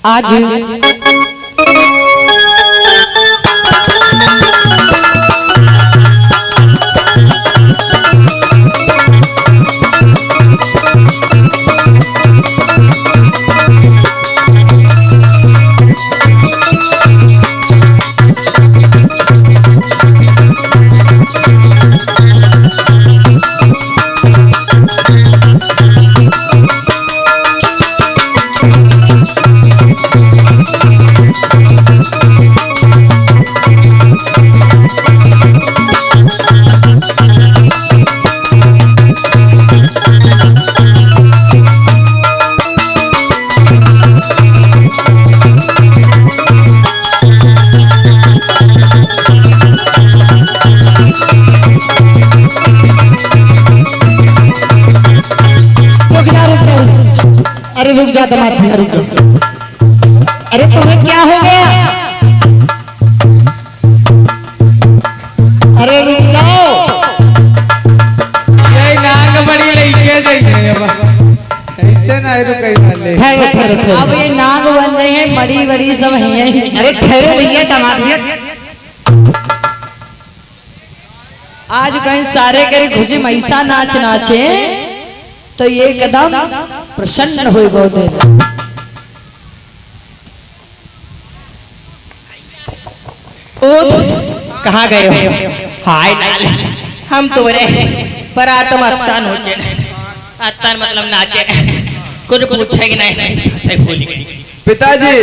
आज अरे रुक जा दमाद भैया, रुक जा। अरे तुम्हें क्या हो गया? अरे रुक जाओ। ये नाग बड़ी लइके देखे ऐसे ना रुके वाले। ठहरो ठहरो ठहरो। अब ये नाग बन रहे हैं, बड़ी बड़ी सब हैं। अरे ठहरो भैया, दमाद भैया। आज कहीं सारे करे खुशी मैसा नाच नाचे तो ये कदम प्रसन्न हो गए। कहाँ गए हो? हाय लाल, हम तुम्हारे बरात में अत्तान हो जाए। अत्तान मतलब नाचे, कुछ पूछे कि नहीं सही भूल गई। पिताजी,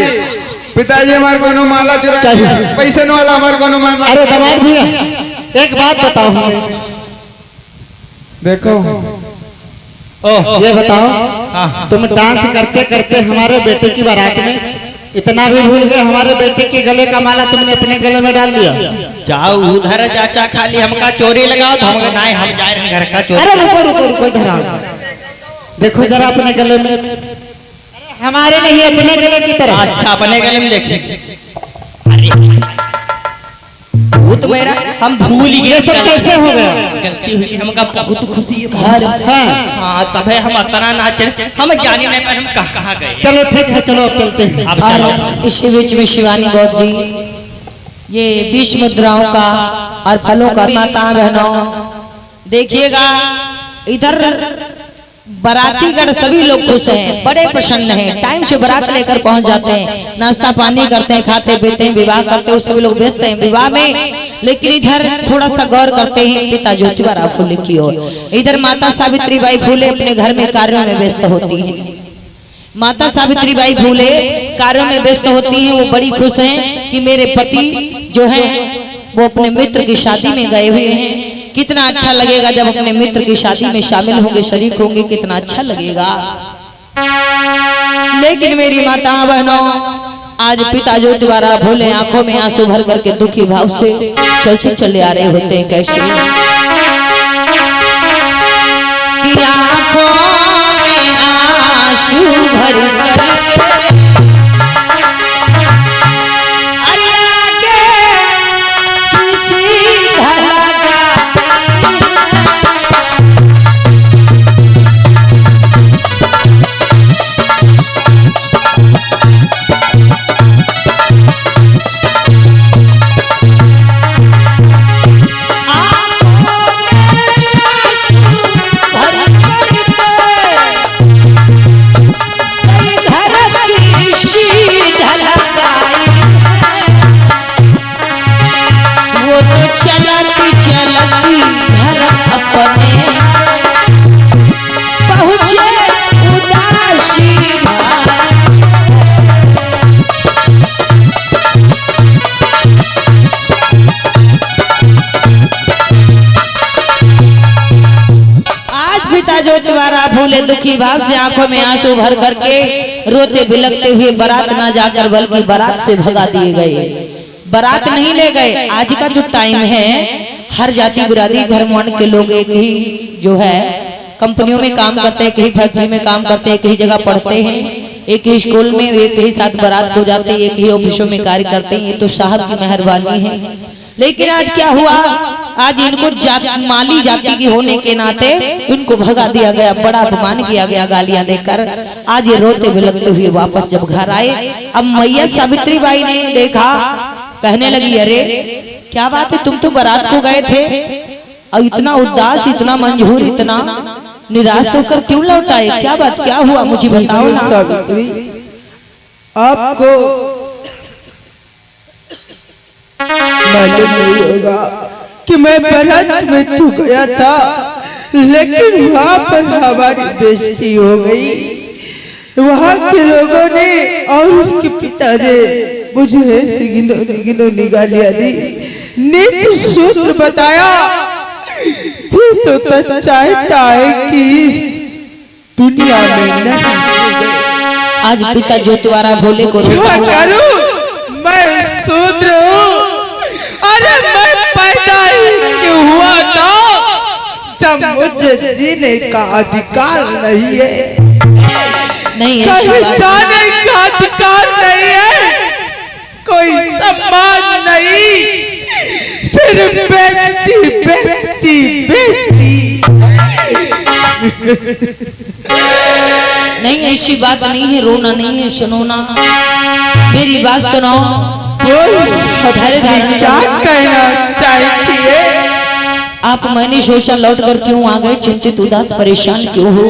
पिताजी हमारे को माला चुरा, पैसे न वाला हमारे को माला। अरे दमाद भैया, एक बात बताओ हमें। देखो, ये बताओ, तुम डांस करते करते हमारे बेटे की बारात में इतना भी भूल गए, हमारे बेटे के गले का माला तुमने अपने गले में डाल लिया। जाओ उधर चाचा, खाली हमका चोरी लगाओ तो हम नहीं, हम जा रहे हैं घर का चोरी। अरे रुको रुको रुको, इधर आओ, देखो जरा अपने गले में। हमारे नहीं, अपने गले की तरफ। अच्छा, अपने गले में देखें। भूत मेरा, हम भूल गए। ये सब कैसे हो गया? गलती हुई, हमका बहुत खुशी है। हाँ, तब है हम अतना नाचे, हम जाने नहीं पाए हम कहाँ गए। चलो ठीक है, चलो अब चलते हैं। अब चलो। और इसी बीच में शिवानी गौर जी ये 20 मुद्राओं का और फलों का माता बहनों देखिएगा, इधर बारातीगण सभी लोग खुश हैं, बड़े प्रसन्न हैं। टाइम से बारात लेकर पहुंच जाते हैं, नाश्ता पानी करते हैं, खाते पीते हैं, विवाह करते हैं, सभी लोग व्यस्त हैं विवाह में। लेकिन इधर थोड़ा सा गौर करते हैं पिता ज्योतिबा फूले की ओर। इधर माता सावित्रीबाई फूले अपने घर में कार्यों में व्यस्त होती हैं। माता सावित्रीबाई फूले कार्यों में व्यस्त होती हैं। वो बड़ी खुश हैं कि मेरे पति जो हैं वो अपने मित्र की शादी में गए हुए हैं। कितना अच्छा लगेगा जब अपने मित्र की शादी में शामिल होंगे, शरीक होंगे, कितना अच्छा लगेगा। लेकिन मेरी माता बहनों, आज पिता ज्योतिबा फूले आंखों में आंसू भर करके दुखी भाव से चलते चले आ रहे होते हैं। कैसे कि आंखों में आंसू भर करके ज्योतिबा फूले दुखी भाव से आंखों में आंसू भर करके रोते बिलखते हुए बारात ना जाकर बल्कि बारात से भगा दिए गए। बारात नहीं ले गए। आज का जो टाइम है, हर जाति बिरादरी धर्म वर्ण के लोग एक ही जो है कंपनियों में काम करते हैं, कहीं फैक्ट्री में काम करते हैं, कहीं जगह पढ़ते हैं, एक ही स्कूल में एक ही साथ बारात हो जाते हैं, एक ही ऑफिसों में कार्य करते हैं। ये तो साहब की मेहरबानी है। लेकिन आज क्या हुआ, आज इनको माली जाति की होने के नाते इनको भगा दिया गया, बड़ा अपमान किया गया गालियां देकर। आज ये रोते बिलखते हुए वापस जब घर आए, अब मैया सावित्रीबाई ने देखा, कहने लगी अरे क्या बात है, तुम तो बारात को गए थे और इतना उदास, इतना मंजूर, इतना निराश होकर क्यों लौट आए? क्या बात, क्या हुआ, मुझे बताओ ना। सावित्री, आपको मालूम नहीं होगा कि मैं बारात में तो गया था, लेकिन वहाँ पर हमारी बेइज्जती हो गई। वहाँ के लोगों ने और उसके पिता ने मुझे ऐसी घिनौनी गालियां दी, नीच सूत्र बताया, जी तो चाहता है कि इस दुनिया में नहीं। आज पिता ज्योतिबा फूले को क्या करूं? मैं शूद्र हूँ। अरे मैं पैदा ही क्यों हुआ था जब मुझे जीने का अधिकार नहीं है, नहीं कहीं जाने का अधिकार नहीं है, कोई सम्मान नहीं, सिर्फ बेइज्जती बेइज्जती बेइज्जती। नहीं, ऐसी बात नहीं है, रोना नहीं है, सुनो ना, मेरी बात सुनो। क्या कहना चाहती है आप? मैंने सोचा लौट कर क्यों आ गए, चिंतित उदास परेशान क्यों हो?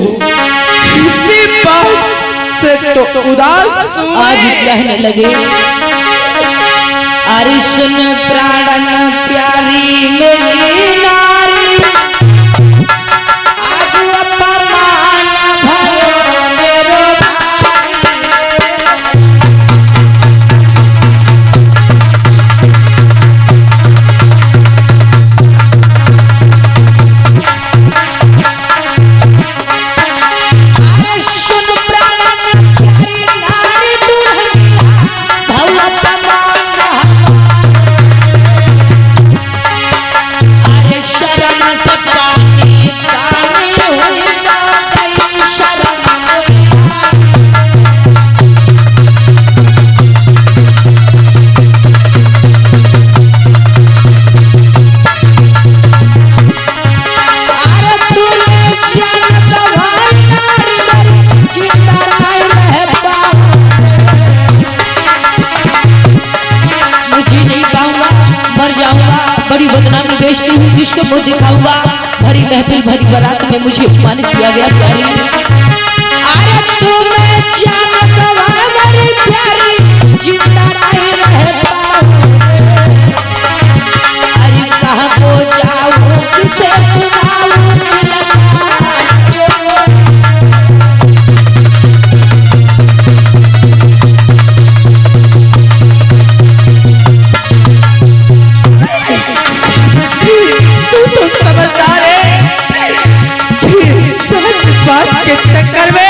किसी बात से तो उदास आज कहने लगे अरे सुन प्राणन प्यारी मेरी नारी, आज अपमान भयो मेरो बड़ी बदनामी बेचती हूँ, किसको मुँह दिखाऊंगा, घर भरी महफिल भरी बारात में मुझे अपमानित किया गया प्यारी। अरे तुम्हें जान गवारी प्यारी जिंदा नहीं रह पाऊंगी। अरे कहाँ को जाऊं किसे सुनाऊं के चक्कर में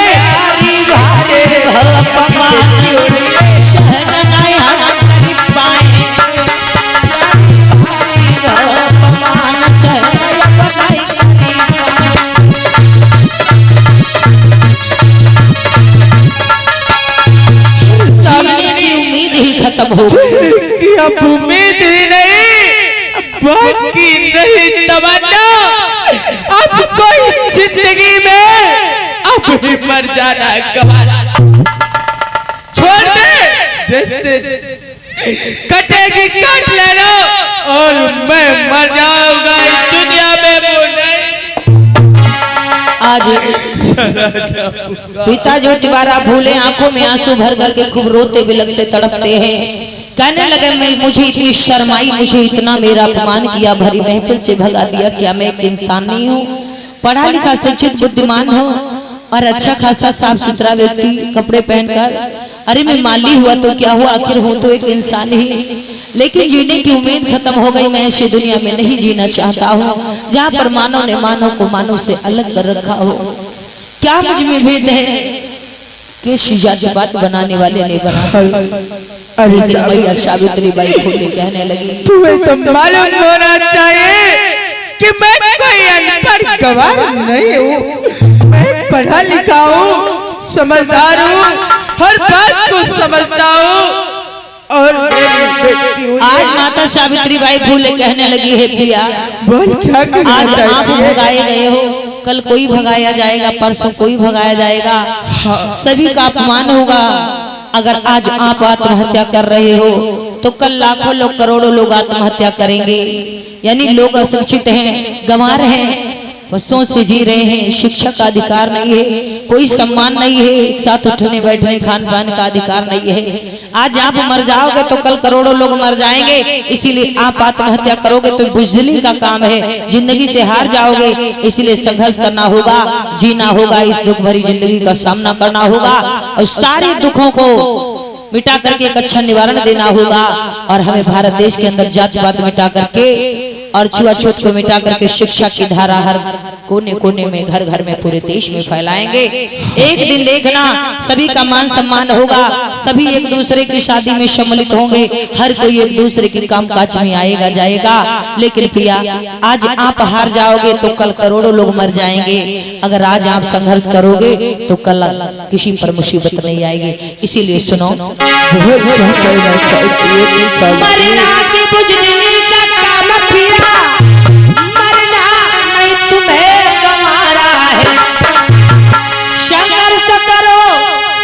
उम्मीद ही खत्म हो कि अब उम्मीद ही नहीं, बाकी नहीं तमन्ना, अब कोई जिंदगी में अब ही मर जाना गवारा, छोड़ दे, जैसे कटेगी काट लेना, और मैं मर जाऊंगा इस दुनिया में वो नहीं। आज पिता ज्योतिबारा भूले आंखों में आंसू भर भर के खूब रोते बिलखते तड़पते हैं। कहने लगे मैं मुझे इतनी शर्माई, मुझे इतना मेरा अपमान किया, भरी महफिल से भगा दिया, क्या मैं एक इंसान नहीं हूँ? पढ़ा लिखा शिक्षित बुद्धिमान हो और अच्छा खासा साफ सुथरा व्यक्ति कपड़े पहनकर, अरे मैं माली हुआ तो क्या हुआ, आखिर हूँ तो एक इंसान ही, लेकिन जीने की उम्मीद खत्म हो गई। मैं ऐसी दुनिया में नहीं जीना चाहता हूँ जहाँ पर मानव ने मानव को मानव से अलग कर रखा हो। क्या मुझ में भेद है कि जाति बात बनाने वाले ने बना। भैया सावित्री बाई फुले कहने लगी तुम्हें तो मालूम होना चाहिए कि मैं कोई अनपढ़ गवार नहीं हूँ, मैं पढ़ा लिखा हूँ, समझदार हूँ, हर बात को समझता हूँ, और आज माता सावित्री बाई फुले कहने लगी है भैया बोल क्या आज आप भगाए गए हो, कल कोई भगाया जाएगा, परसों कोई भगाया जाएगा, सभी का अपमान होगा। अगर आज आप आत्महत्या कर रहे हो तो कल लाखों लोग करोड़ों लोग आत्महत्या करेंगे। यानी लोग अशिक्षित हैं, गंवार हैं, बसों से जी रहे हैं, शिक्षा का अधिकार नहीं है, कोई सम्मान नहीं है, एक साथ उठने बैठने खान पान का अधिकार नहीं है। आज आप मर जाओगे तो कल करोड़ों लोग मर जाएंगे, इसीलिए आप आत्महत्या करोगे तो बुझदिली का काम है, जिंदगी से हार जाओगे, इसलिए संघर्ष करना होगा, जीना होगा, इस दुख भरी जिंदगी का सामना करना होगा और सारे दुखों को मिटा करके एक अच्छा निवारण देना होगा। और हमें भारत देश के अंदर जातिवाद मिटा करके और छुआछूत को मिटा करके शिक्षा की धारा हर कोने कोने में, घर घर में, पूरे देश में फैलाएंगे। एक दिन देखना सभी का मान सम्मान होगा, सभी एक दूसरे की शादी में सम्मिलित होंगे, हर कोई एक दूसरे के कामकाज में आएगा जाएगा। लेकिन प्रिया आज आप हार जाओगे तो कल करोड़ों लोग मर जाएंगे, अगर आज आप संघर्ष करोगे तो कल किसी पर मुसीबत नहीं आएगी। इसीलिए सुनो, मरना के बुझने का काम पिया, मरना नहीं तुम्हें गंवारा है, संघर्ष करो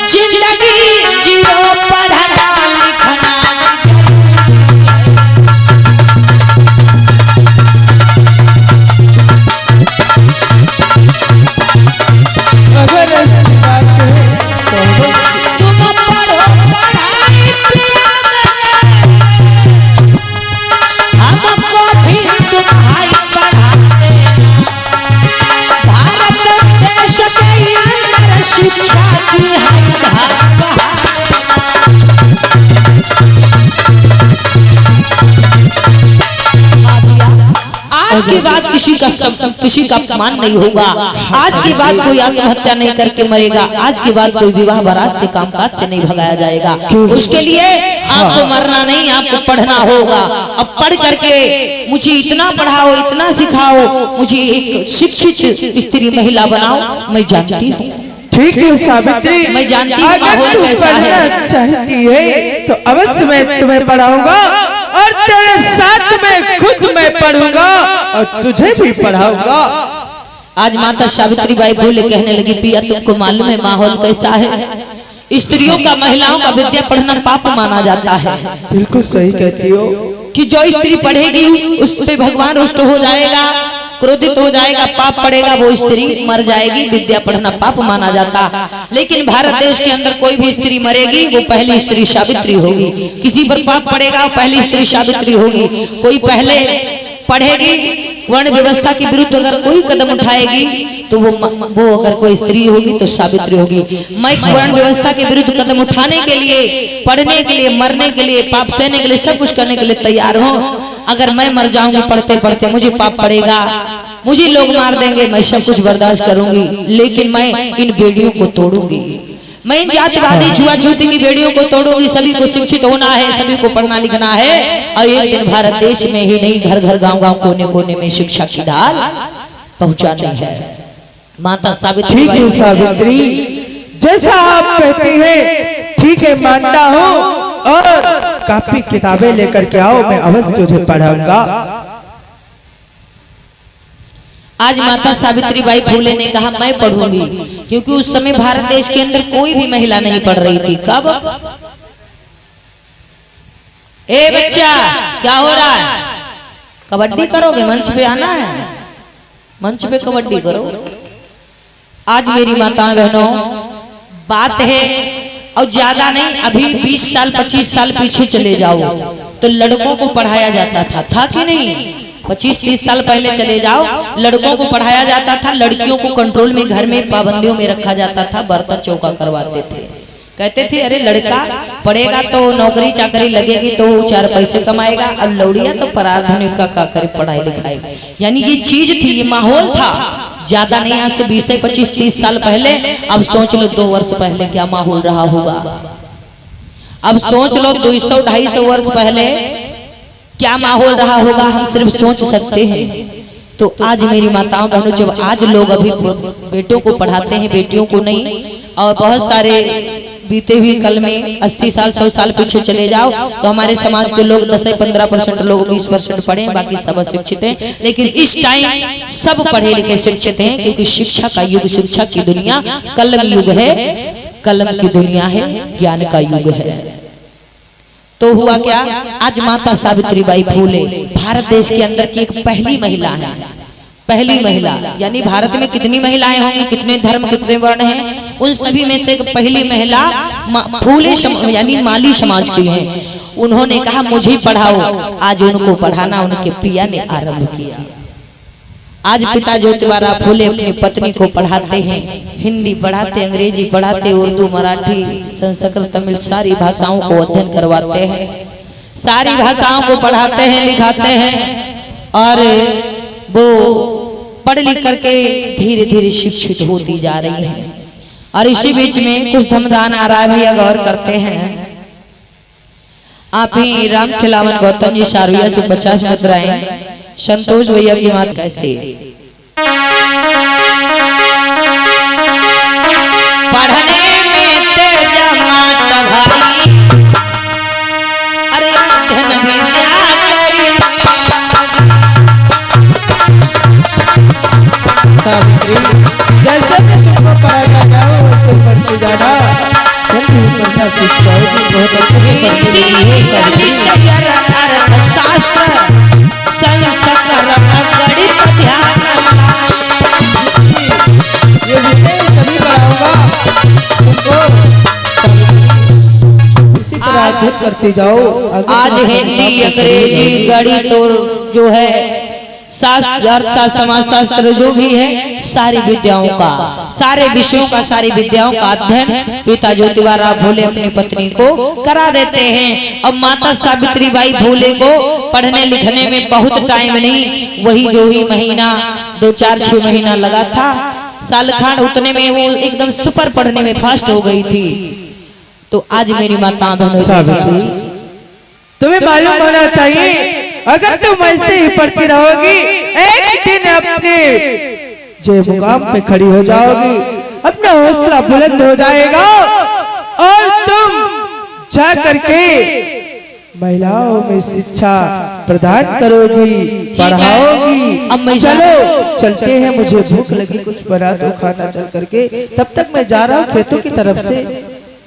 जिंदगी जियो, पढ़ना लिखना अगर ऐसी बात है तो तुम पढ़ो पढ़ाई पिया, हमको भी तुम्हारी पढ़ाते, भारत देश के अंदर शिक्षा की है धारा। आज के बाद किसी का अपमान नहीं होगा, आज के बाद कोई आत्महत्या नहीं करके मरेगा, आज के बाद कोई विवाह बारात से कामकाज से नहीं भगाया जाएगा। उसके लिए आपको मरना नहीं, आपको पढ़ना होगा। अब पढ़ करके मुझे इतना पढ़ाओ, इतना सिखाओ, मुझे एक शिक्षित स्त्री महिला बनाओ। मैं जानती हूँ, ठीक है सावित्री, मैं जानती हूँ माहौल तू कैसा है। पढ़ना चाहती है तो अवश्य मैं तुम्हें पढ़ाऊंगा और तेरे साथ में खुद मैं पढ़ूंगा और तुझे भी पढ़ाऊंगा। आज माता सावित्री बाई फुले कहने लगी पिया तुमको मालूम है माहौल कैसा है, स्त्रियों का, महिलाओं का विद्या पढ़ना पाप माना जाता है। बिल्कुल सही कहती हो कि जो स्त्री पढ़ेगी उस पे भगवान रुष्ट हो जाएगा, क्रोधित हो जाएगा, पाप पड़ेगा, वो स्त्री मर जाएगी। विद्या पढ़ना पाप माना जाता। लेकिन भारत देश के अंदर कोई भी स्त्री मरेगी वो पहली स्त्री सावित्री होगी। किसी पर पाप पड़ेगा वो पहली स्त्री सावित्री होगी। कोई पहले पढ़ेगी, वर्ण व्यवस्था के विरुद्ध अगर कोई कदम उठाएगी तो वो अगर कोई स्त्री होगी तो सावित्री होगी। मैं वर्ण व्यवस्था के विरुद्ध कदम उठाने के लिए, पढ़ने के लिए, मरने के लिए, पाप सहने के लिए, सब कुछ करने के लिए तैयार हूँ। अगर मैं मर जाऊंगी पढ़ते पढ़ते, मुझे पाप पड़ेगा, मुझे लोग मार देंगे, मैं सब कुछ बर्दाश्त करूंगी, लेकिन मैं इन बेड़ियों को तोड़ूंगी। मैं इन जातिवादी छुआछूती की बेड़ियों को तोड़ूंगी। सभी को शिक्षित होना है, सभी को पढ़ना लिखना है, और एक दिन भारत देश में ही नहीं, घर घर गांव गांव कोने कोने में शिक्षा की ढाल पहुंचानी है। माता सावित्री, ठीक है सावित्री, जैसा आप कहती हैं ठीक है, मानता हूँ, और कापी किताबें लेकर के आओ, मैं अवश्य तुझे पढ़ाऊंगा। आज माता सावित्री बाई फूले ने कहा मैं पढ़ूंगी, क्योंकि उस समय भारत देश के अंदर कोई भी महिला नहीं पढ़ रही थी। कब? ए बच्चा क्या हो रहा है? कबड्डी करोगे? मंच पे आना है, मंच पे कबड्डी करो। आज मेरी माताएं बहनों, बात है, और ज्यादा नहीं, अभी 20 साल 25 साल पीछे चले जाओ तो लड़कों को पढ़ाया जाता था कि नहीं? 25-30 साल पहले चले जाओ, लड़कों को पढ़ाया जाता था, लड़कियों को कंट्रोल में, घर में पाबंदियों में रखा जाता था, बर्तन चौका करवाते थे। कहते थे अरे लड़का पढ़ेगा तो नौकरी चाकरी लगेगी तो 4 पैसे कमाएगा, अब लौड़िया तो पराधनिक का करे पढ़ाई लिखाई। यानी ये चीज थी, ये माहौल था। ज्यादा नहीं, यहाँ से 20-25-30 साल पहले। अब सोच लो 2 वर्ष पहले क्या माहौल रहा होगा। अब सोच लो 200-250 वर्ष पहले क्या माहौल रहा होगा, हम सिर्फ सोच सकते हैं। तो आज मेरी माताओं बहनों, जब आज लोग अभी बेटों को पढ़ाते हैं, बेटियों को नहीं, और बहुत सारे बीते हुए कल में 80 साल 100 साल पीछे चले जाओ तो हमारे समाज के लोग 10-15% लोग 20% पढ़े, बाकी सब अशिक्षित हैं। लेकिन इस टाइम सब पढ़े लिखे शिक्षित हैं, क्योंकि शिक्षा का युग, शिक्षा की दुनिया कलम युग है, कलम की दुनिया है, ज्ञान का युग है। तो हुआ क्या, आज माता सावित्री बाई फूले भारत देश के अंदर की एक पहली महिला है। पहली महिला, यानी भारत में कितनी महिलाएं होंगी, कितने धर्म, कितने वर्ण हैं, उन सभी में से एक पहली महिला फूले यानी माली समाज की है। उन्होंने कहा मुझे पढ़ाओ। आज उनको पढ़ाना उनके पिया ने आरंभ किया। आज पिता ज्योतिबा फूले अपनी पत्नी को पढ़ाते हैं, हिंदी पढ़ाते, अंग्रेजी पढ़ाते, उर्दू, मराठी, संस्कृत, तमिल, सारी भाषाओं को अध्ययन करवाते हैं, सारी भाषाओं को पढ़ाते हैं, लिखाते हैं, और वो पढ़ लिख करके धीरे धीरे शिक्षित होती जा रही है। और इसी बीच में कुछ धमदान आ रहा है, भैया गौर करते हैं। आप ही राम खिलावन गौतम जी शारविया से 50 मुद्राएं, संतोष भैया की बात कैसे पढ़ने में तेज मात भाई, अरे धन विद्या जैसे मैं तुमको पढ़ाता जाऊँ वैसे पढ़ते जाना, जब भी पढ़ना सीख जाओगी बहुत अच्छे से पढ़ते अर्थशास्त्र संस्कृत गणित ध्यान, ये विषय सभी पढ़ाऊंगा तुमको, इसी तरह अध्ययन करते जाओ। आज हिंदी, अंग्रेजी, गणित और जो है शास्त्र, अर्थशास्त्र, समाजशास्त्र जो भी है, सारी विद्याओं का, सारे विषयों का, सारी विद्याओं का अध्ययन पिता ज्योतिबा फूले अपनी पत्नी को करा देते हैं। अब माता सावित्री बाई फूले को पढ़ने लिखने में बहुत टाइम नहीं, वही जो ही महीना 2-4-6 महीना लगा था, साल खान, उतने में वो एकदम सुपर पढ़ने में फास्ट हो गई थी। तो आज मेरी माता बहनों, तुम्हें मालूम होना चाहिए, अगर तुम ऐसे ही पढ़ती रहोगी एक दिन अपने जो मुकाम पे खड़ी हो जाओगी, अपना हौसला बुलंद हो जाएगा और तुम जा करके महिलाओं में शिक्षा प्रदान करोगी, पढ़ाओगी। चलो चलते हैं, मुझे भूख लगी, कुछ बना दो खाना चल करके। तब तक मैं जा रहा हूँ खेतों की तरफ से।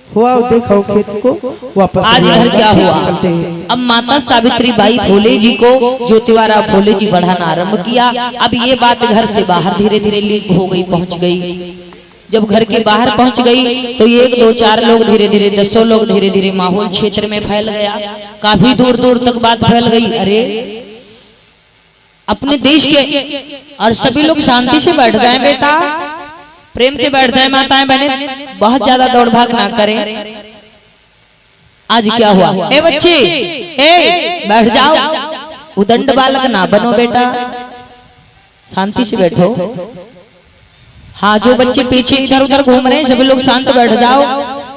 हुआ देखो खेत को वापस आज इधर क्या हुआ? चलते हैं। अब माता सावित्री बाई फूले जी को ज्योतिबारा फूले जी बढ़ाना आरंभ किया। अब ये बात घर से बाहर धीरे धीरे लीक हो गई, पहुंच गई। जब घर के बाहर पहुंच गई तो 1 2 4 लोग धीरे धीरे 10 लोग धीरे धीरे माहौल क्षेत्र में फैल गया। काफी दूर दूर तक बात फैल गई। अरे अपने देश के और सभी लोग शांति से बैठ गए बेटा, प्रेम से बैठ गए माताएं बहनें, बहुत ज्यादा दौड़ भाग ना करें। आज क्या हुआ? ए बच्चे, ए बैठ जाओ, उदंड बालक ना बनो बेटा, शांति से बैठो। हाँ, जो बच्चे पीछे इधर उधर घूम रहे हैं सभी लोग शांत बैठ जाओ।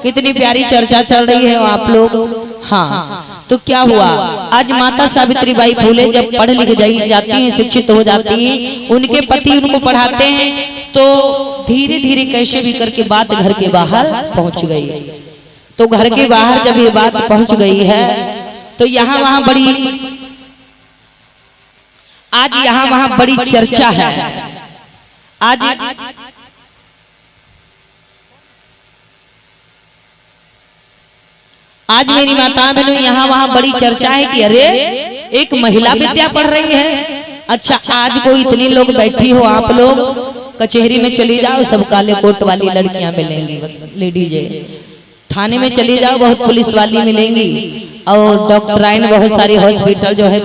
कितनी प्यारी चर्चा चल रही है आप लोग। हाँ, तो क्या हुआ? आज माता सावित्री बाई फूले जब पढ़ लिख जाती हैं, शिक्षित हो जाती हैं, उनके पति उनको पढ़ाते हैं, तो धीरे धीरे कैसे भी करके बात घर के बाहर पहुंच गई। तो घर के बाहर जब ये बात पहुंच गई है तो यहाँ वहां बड़ी चर्चा है। आज मेरी माता बहनों यहाँ वहां बड़ी चर्चा है कि अरे एक महिला विद्या पढ़ रही है। अच्छा, आज कोई इतनी लोग बैठी हो, आप लोग कचहरी में चली जाओ, सब काले कोट वाली लड़कियां मिलेंगी, लेडीज। थाने में चली जाओ, बहुत पुलिस वाली मिलेंगी, और डॉक्टराइन बहुत सारी हॉस्पिटल जो है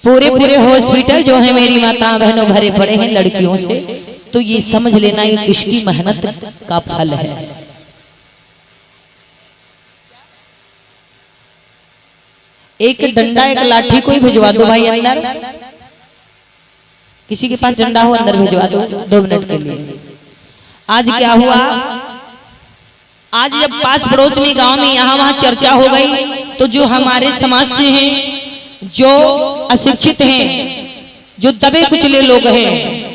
पूरे हॉस्पिटल जो है मेरी माता बहनों भरे पड़े हैं लड़कियों से। तो ये समझ लेना ये किसकी मेहनत का फल है। एक डंडा एक लाठी कोई भिजवा दो भाई अंदर, किसी के पास डंडा हो अंदर भिजवा दो 2 मिनट के लिए। आज क्या हुआ? आज जब पास पड़ोस में गांव में यहाँ वहां चर्चा हो गई, तो जो हमारे समाज से हैं, जो अशिक्षित हैं, जो दबे कुचले लोग हैं,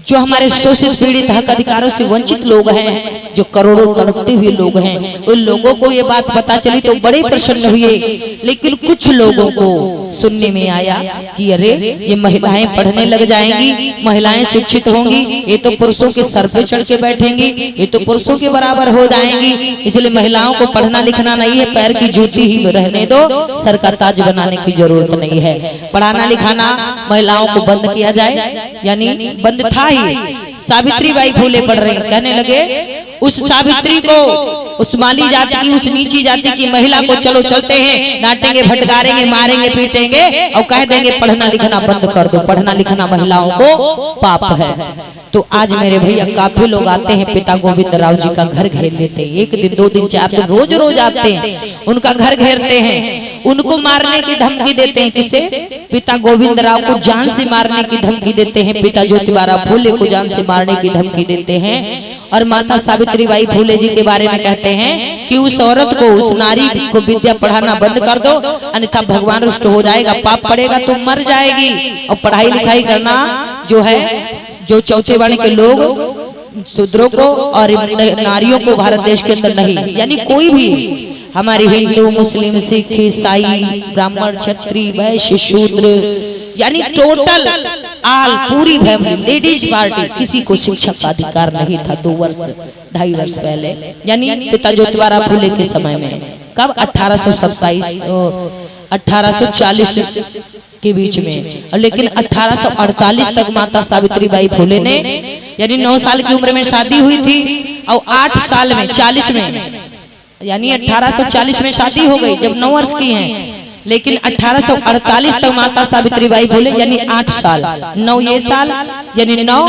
जो हमारे शोषित पीड़ित हक अधिकारों से वंचित लोग हैं, जो करोड़ों तड़पते हुए लोग हैं, उन लोगों को ये बात पता चली तो बड़े प्रसन्न हुए। लेकिन कुछ लोगों को सुनने में आया कि अरे ये महिलाएं पढ़ने लग जाएंगी, महिलाएं शिक्षित होंगी, ये तो पुरुषों के सर पे चढ़ के बैठेंगी, ये तो पुरुषों के बराबर हो जाएंगी, इसलिए महिलाओं को पढ़ना लिखना नहीं है, पैर की जूती ही रहने दो, सर का ताज बनाने की जरूरत नहीं है। पढ़ाना लिखाना महिलाओं को बंद किया जाए, यानी बंद था ही। सावित्री बाई फूले पढ़ रही, कहने लगे उस सावित्री को, उस माली जाति की, उस नीची जाति की महिला को चलो चलते हैं, डांटेंगे, भटकारेंगे, मारेंगे, पीटेंगे और कह देंगे पढ़ना लिखना बंद कर दो, पढ़ना लिखना महिलाओं को पाप है। तो आज मेरे भैया काफी लोग आते हैं, पिता गोविंद राव जी का घर घेर लेते हैं। 1 दिन 2 दिन 4 दिन रोज रोज आते हैं, उनका घर घेरते हैं, उनको मारने की धमकी देते हैं। किसे? पिता गोविंद राव को जान से मारने की धमकी देते हैं, पिता ज्योतिबारा फूले को जान से मारने की धमकी देते हैं। और माता सावित्री बाई फूले जी के बारे में कहते हैं कि उस औरत को, उस नारी को विद्या पढ़ाना बंद कर दो, अन्यथा भगवान रुष्ट हो जाएगा, पाप पड़ेगा तो मर जाएगी। और पढ़ाई लिखाई करना जो है, जो चौथे वर्ण के लोग, शूद्रों को और नारियों को भारत देश के अंदर नहीं, यानी कोई भी हमारे हिंदू, मुस्लिम, सिख, ईसाई, ब्राह्मण, क्षत्रिय, वैश्य, शूद्र, यानी टोटल आल पूरी फैमिली, लेडीज पार्टी, किसी को शिक्षा का अधिकार नहीं था 2 वर्ष 2.5 वर्ष पहले, यानी पिता ज्योतिबारा फूले के समय में। कब? 1840 के बीच में। और लेकिन 1848 तक माता सावित्री बाई फूले ने, यानी 9 साल की उम्र में शादी हुई थी, और 8 साल में 40 में, यानी 1840 में शादी हो गई जब 9 वर्ष की हैं। लेकिन 1848 तक माता सावित्री बाई फूले, यानी 8 साल, 9 ये साल, यानी 9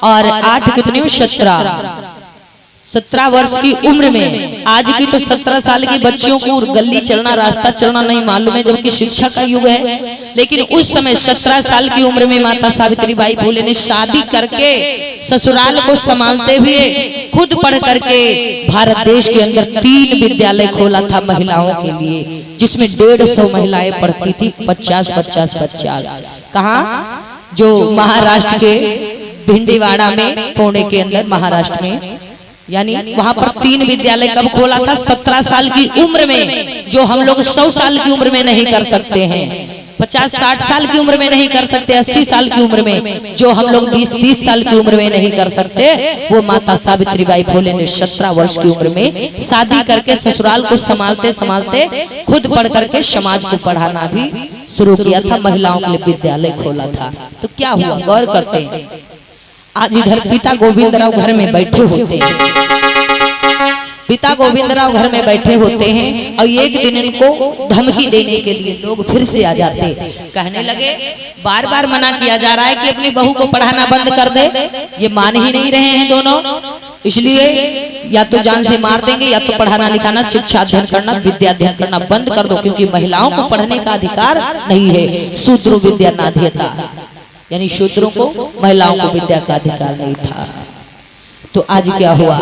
और 8 कितने? 17 वर्ष की उम्र में। आज की तो 17 साल की बच्चियों को गली चलना, रास्ता चलना नहीं मालूम है, जबकि शिक्षा का युग है। लेकिन उस समय 17 साल की उम्र में माता सावित्री बाई फूले ने शादी करके ससुराल को संभालते हुए खुद पढ़ करके भारत देश के अंदर 3 विद्यालय खोला था महिलाओं के लिए, जिसमें 150 महिलाएं पढ़ती थी। 50। कहाँ? जो महाराष्ट्र के भिंडीवाड़ा में, पुणे के अंदर महाराष्ट्र में, यानी वहां पर 3 विद्यालय कब खोला था? 17 साल की उम्र में, जो हम लोग 100 साल की उम्र में नहीं कर सकते हैं। 50-60 साल की उम्र में नहीं कर सकते, 80 साल की उम्र में, जो हम लोग 20-30 साल की उम्र में नहीं कर सकते, वो माता सावित्रीबाई फुले ने 17 वर्ष की उम्र में शादी करके ससुराल को संभालते संभालते खुद पढ़ करके समाज को पढ़ाना भी शुरू किया था, महिलाओं के लिए विद्यालय खोला था। तो क्या हुआ, गौर करते हैं। आज इधर पिता गोविंदराव घर में बैठे होते हैं, पिता गोविंदराव घर में बैठे होते हैं और एक दिन इनको धमकी देने के लिए लोग फिर से आ जाते, कहने लगे, बार बार मना किया जा रहा है कि अपनी बहू को पढ़ाना बंद कर दे, ये मान ही नहीं रहे हैं दोनों, इसलिए या तो जान से मार देंगे या तो पढ़ाना लिखाना, शिक्षा अध्ययन करना, विद्या अध्ययन करना बंद कर दो, क्योंकि महिलाओं को पढ़ने का अधिकार नहीं है। शूद्रो विद्या नाध्यता, यानी शूद्रों को महिलाओं को विद्या का अधिकार नहीं था। तो आज क्या हुआ,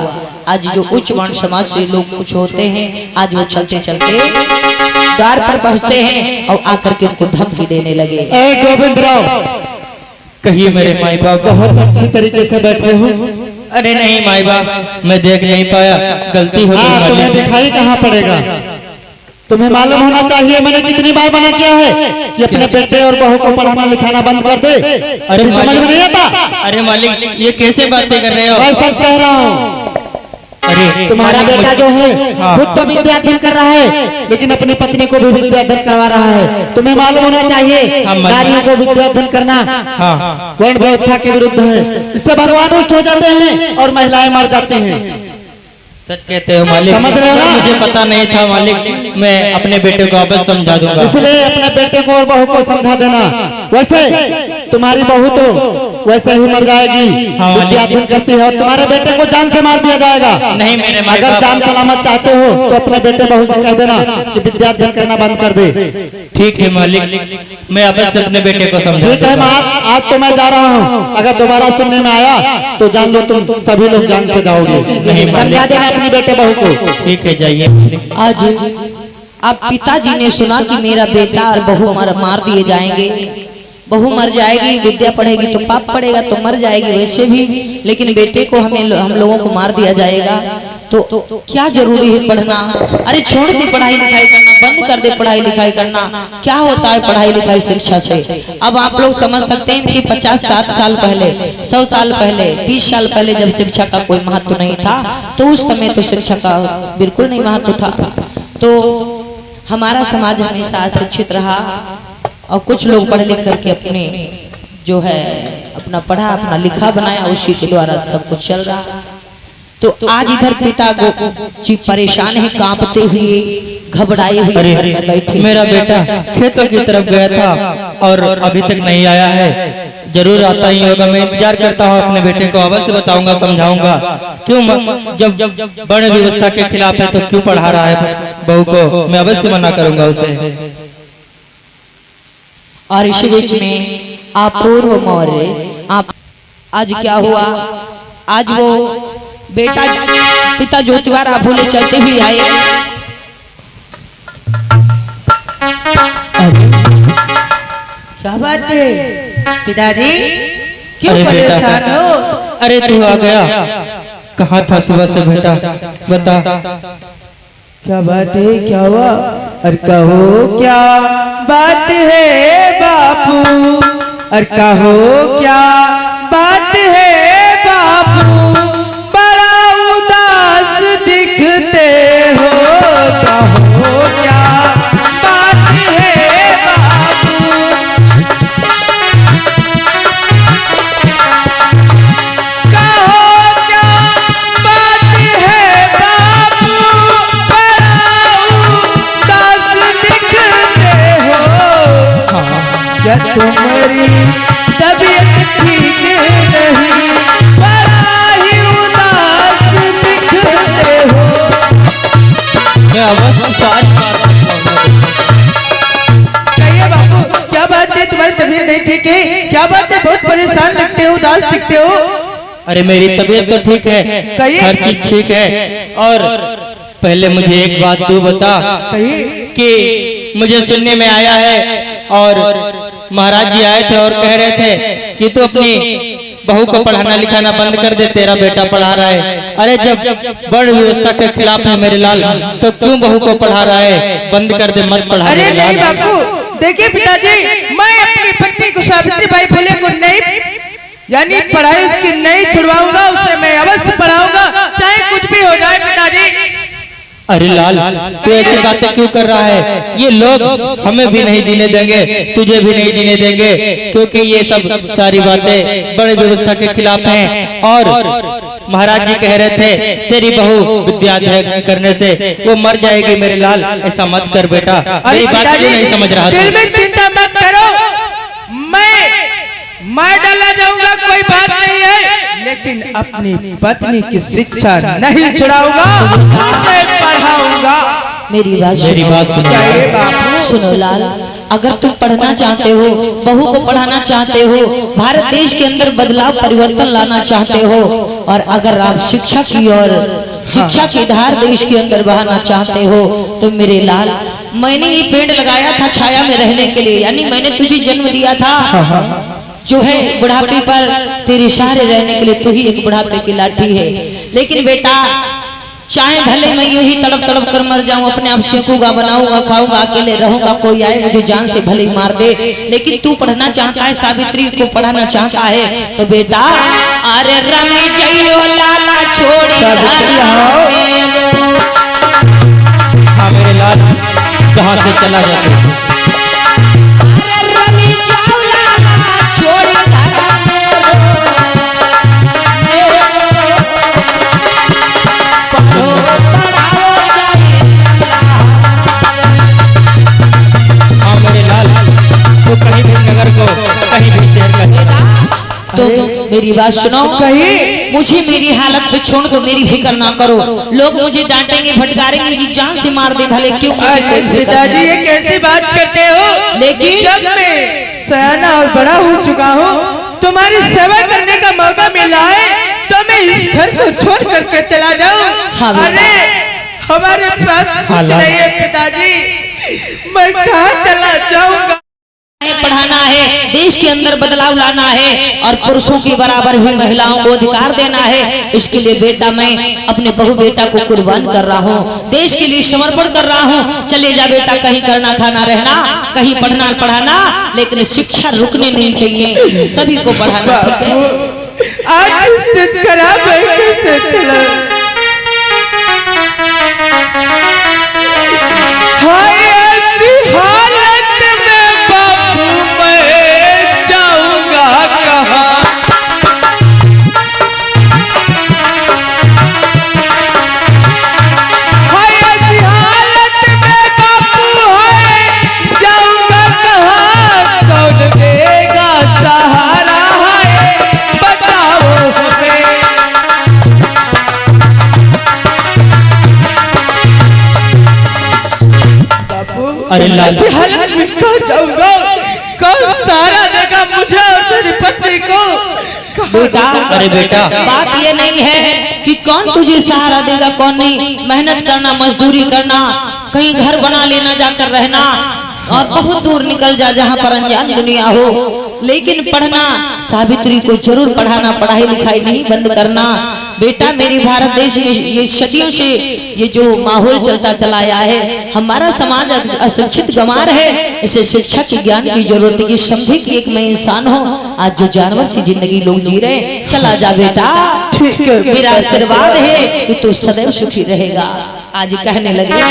आज जो उच्च वर्ण समाज से लोग कुछ होते हैं, आज वो चलते चलते द्वार पर पहुंचते हैं और आकर के उनको धमकी देने लगे। ए गोविंदराव, कहिए मेरे माई बाप। बहुत अच्छी तरीके से बैठे हो। अरे नहीं माई बाप, मैं देख नहीं पाया, गलती हो हाँ, गई। तुम्हें दिखाई कहाँ पड़ेगा, तुम्हें मालूम होना चाहिए मैंने कितनी बार मना किया है कि अपने बेटे और बहू को पढ़ाना लिखाना बंद कर दे। अरे समझ में नहीं आता? अरे मालिक, ये कैसे बातें कर रहे हो? मैं सच कह रहा हूँ। अरे तुम्हारा बेटा जो है हाँ। खुद तो विद्या अध्ययन कर रहा है, लेकिन अपनी पत्नी को भी विद्या अध्ययन करवा रहा है। तुम्हें मालूम होना चाहिए हाँ, नारियों को विद्या अध्ययन करना हाँ। वर्ण व्यवस्था के विरुद्ध है। इससे भगवान रुष्ट हो जाते हैं और महिलाएं मर जाती हैं। सच कहते हो मालिक, समझ रहे हो ना? मुझे पता नहीं था मालिक, मैं अपने बेटे को वापस समझा दूंगा। इसलिए अपने बेटे को और बहू को समझा देना। वैसे तुम्हारी बहू तो वैसे ही मर जाएगी, हाँ, विद्या अध्ययन करती है, और तुम्हारे बेटे को जान से मार दिया जाएगा। नहीं मेरे माई अगर बाप। जान सलामत चाहते हो तो अपने बेटे बहू से कह देना कि विद्या अध्ययन करना बंद कर दे। ठीक है मालिक, मैं वापस अपने बेटे को समझा ठीक है दूंगा। माँ, आज तो मैं जा रहा हूँ, अगर दोबारा सुनने में आया तो जान लो तुम सभी लोग जान से जाओगे। नहीं, समझा देना अपने बेटे बहू को। ठीक है, जाइए। आज अब पिताजी ने सुना कि मेरा बेटा और बहू मार दिए जाएंगे, बहू मर जाएगी, विद्या पढ़ेगी तो पाप पड़ेगा, तो मर जाएगी वैसे भी, लेकिन बेटे को हम लोगों को मार दिया जाएगा, तो क्या जरूरी है पढ़ना? अरे छोड़ दे पढ़ाई लिखाई करना, बंद कर दे पढ़ाई लिखाई करना। क्या होता है पढ़ाई लिखाई शिक्षा से? अब आप लोग समझ सकते हैं कि 50-60 साल पहले, 100 साल पहले, 20 साल पहले जब शिक्षा का कोई महत्व नहीं था, तो उस समय तो शिक्षा का बिल्कुल नहीं महत्व था। तो हमारा समाज हमेशा अशिक्षित रहा और कुछ लोग पढ़ लिख करके अपने जो है अपना पढ़ा अपना लिखा बनाया, उसी के द्वारा सब कुछ चल रहा। तो आज इधर पिता जी परेशान है, कांपते हुए, घबराए हुए बैठे। मेरा बेटा खेतों की तरफ गया था और अभी तक नहीं आया है, जरूर आता ही होगा। मैं इंतजार करता हूँ अपने बेटे को, अवश्य बताऊंगा, समझाऊंगा। क्यों जब वर्ण व्यवस्था के खिलाफ है तो क्यों पढ़ा रहा है बहू को? मैं अवश्य मना करूंगा उसे। और इसी बीच में अपूर्व मौर्य, आप आज क्या हुआ, आज वो बेटा पिता ज्योतिबा फुले चलते हुए आए। क्या बात है पिताजी, क्यों अरे बेटा, परेशान हो? अरे तू आ गया, कहाँ था सुबह से बेटा, बता। क्या बात है, क्या हुआ? और कहो क्या बात है बापू, और कहो क्या बात है बापू, बड़ा उदास दिखते हो, कहो क्या बात है बापू, कहो क्या बात है बापू, क्या तुम्हारी तबीयत ठीक नहीं, बड़ा ही उदास दिखते हो। मैं अवश्य कहिए बापू, क्या बात है, तुम्हारी तबीयत नहीं ठीक है? क्या बात है, बहुत परेशान दिखते हो, उदास दिखते हो? अरे मेरी तबीयत तो ठीक है, कहिए। हर चीज ठीक है। और पहले मुझे एक बात तू बता कि मुझे सुनने में आया है और महाराज जी आए थे और कह रहे थे कि तू अपनी बहू को पढ़ाना लिखाना बंद कर दे, तेरा बेटा पढ़ा रहा है। अरे जब वर्ण व्यवस्था के खिलाफ है मेरे लाल, तो क्यों बहू को पढ़ा रहा है? बंद कर दे, मत पढ़ा। अरे नहीं बापू, देखिए पिताजी, मैं अपनी पत्नी को सावित्री बाई फुले को नहीं यानी पढ़ाई उसकी नहीं छुड़वाऊंगा, उसे मैं अवश्य पढ़ाऊंगा चाहे कुछ भी हो जाए पिताजी। अरे लाल, तू ऐसी बातें क्यों कर रहा है? ये लोग हमें भी नहीं जीने देंगे, तुझे भी नहीं जीने देंगे, क्योंकि ये सब सारी बातें बड़े व्यवस्था के खिलाफ हैं। और महाराज जी कह रहे थे तेरी बहू विद्या अध्ययन करने से वो मर जाएगी। मेरे लाल, ऐसा मत कर बेटा, मेरी बात क्यों नहीं समझ रहा? दिल में चिंता मत करो, मैं डाला जाऊंगा, कोई बात नहीं है, लेकिन अपनी पत्नी की शिक्षा नहीं छुड़ाऊंगा, उसे पढ़ाऊंगा। मेरी बात सुनो लाल, अगर तुम पढ़ना चाहते हो, बहू को पढ़ाना चाहते हो, भारत देश के अंदर बदलाव परिवर्तन लाना चाहते हो, और अगर आप शिक्षा की और शिक्षा की धार देश के अंदर बहाना चाहते हो, तो मेरे लाल, मैंने ये पेड़ लगाया था छाया में रहने के लिए, यानी मैंने तुझे जन्म दिया था जो है बुढ़ापे पर तेरे सहारे रहने के लिए। तू ही एक बुढ़ापे की लाठी है। लेकिन बेटा, चाहे भले मैं यूं ही तड़प तड़प कर मर जाऊं, अपने आप सेकूंगा, बनाऊंगा, खाऊंगा, अकेले रहूंगा, कोई आए मुझे जान से भले ही मार दे, लेकिन तू पढ़ना चाहता है, सावित्री को पढ़ाना चाहता है, तो बेटा अरे रमी चाहिए लाला छोड़ी हाँ मेरे लाल, जहाँ से चला जाता कहीं भी नगर को, कहीं भी शहर का। तो मेरी बात सुनो, मुझे मेरी हालत पे छोड़ दो, मेरी फिक्र ना करो। लोग मुझे डांटेंगे, फटकारेंगे, जी जान से मार दे भले, क्यों? पिताजी ये कैसी बात करते हो? लेकिन जब मैं सयाना और बड़ा हो चुका हूँ, तुम्हारी सेवा करने का मौका मिला है, तो मैं इस घर को छोड़ करके चला जाऊँ? अरे हमारे पास कुछ नहीं है पिताजी, मैं कहाँ चला जाऊँगा? पढ़ाना है, देश के अंदर बदलाव लाना है, और पुरुषों के बराबर भी महिलाओं को अधिकार देना है। इसके लिए बेटा मैं अपने बहू बेटा को कुर्बान कर रहा हूँ, देश के लिए समर्पण कर रहा हूँ। चले जा बेटा, कहीं करना खाना रहना, कहीं पढ़ना पढ़ाना, लेकिन शिक्षा रुकने नहीं चाहिए, सभी को पढ़ाना। ठीक है? आज स्थिति खराब है, कैसे चला? ऐसी हालत में कहाँ जाऊंगा? कौन सहारा देगा मुझे और मेरी पत्नी को? बेटा, अरे बेटा, बात ये नहीं है कि कौन तुझे सहारा देगा कौन नहीं। मेहनत करना, मजदूरी करना, कहीं घर बना लेना, जाकर रहना, और बहुत दूर निकल जा जहाँ पर अनजान दुनिया हो, लेकिन पढ़ना, सावित्री को जरूर पढ़ाना, पढ़ाई लिखाई नहीं बंद करना। बेटा, मेरे भारत देश में ये सदियों से ये जो माहौल चलता चला आया है, हमारा समाज अशिक्षित गंवार है, इसे शिक्षा की ज्ञान की जरूरत है। समझे कि एक मैं इंसान हूँ, आज जो जानवर सी जिंदगी लोग जी रहे। चला जा बेटा, मेरा आशीर्वाद है कि तू सदैव सुखी रहेगा। आज कहने लगे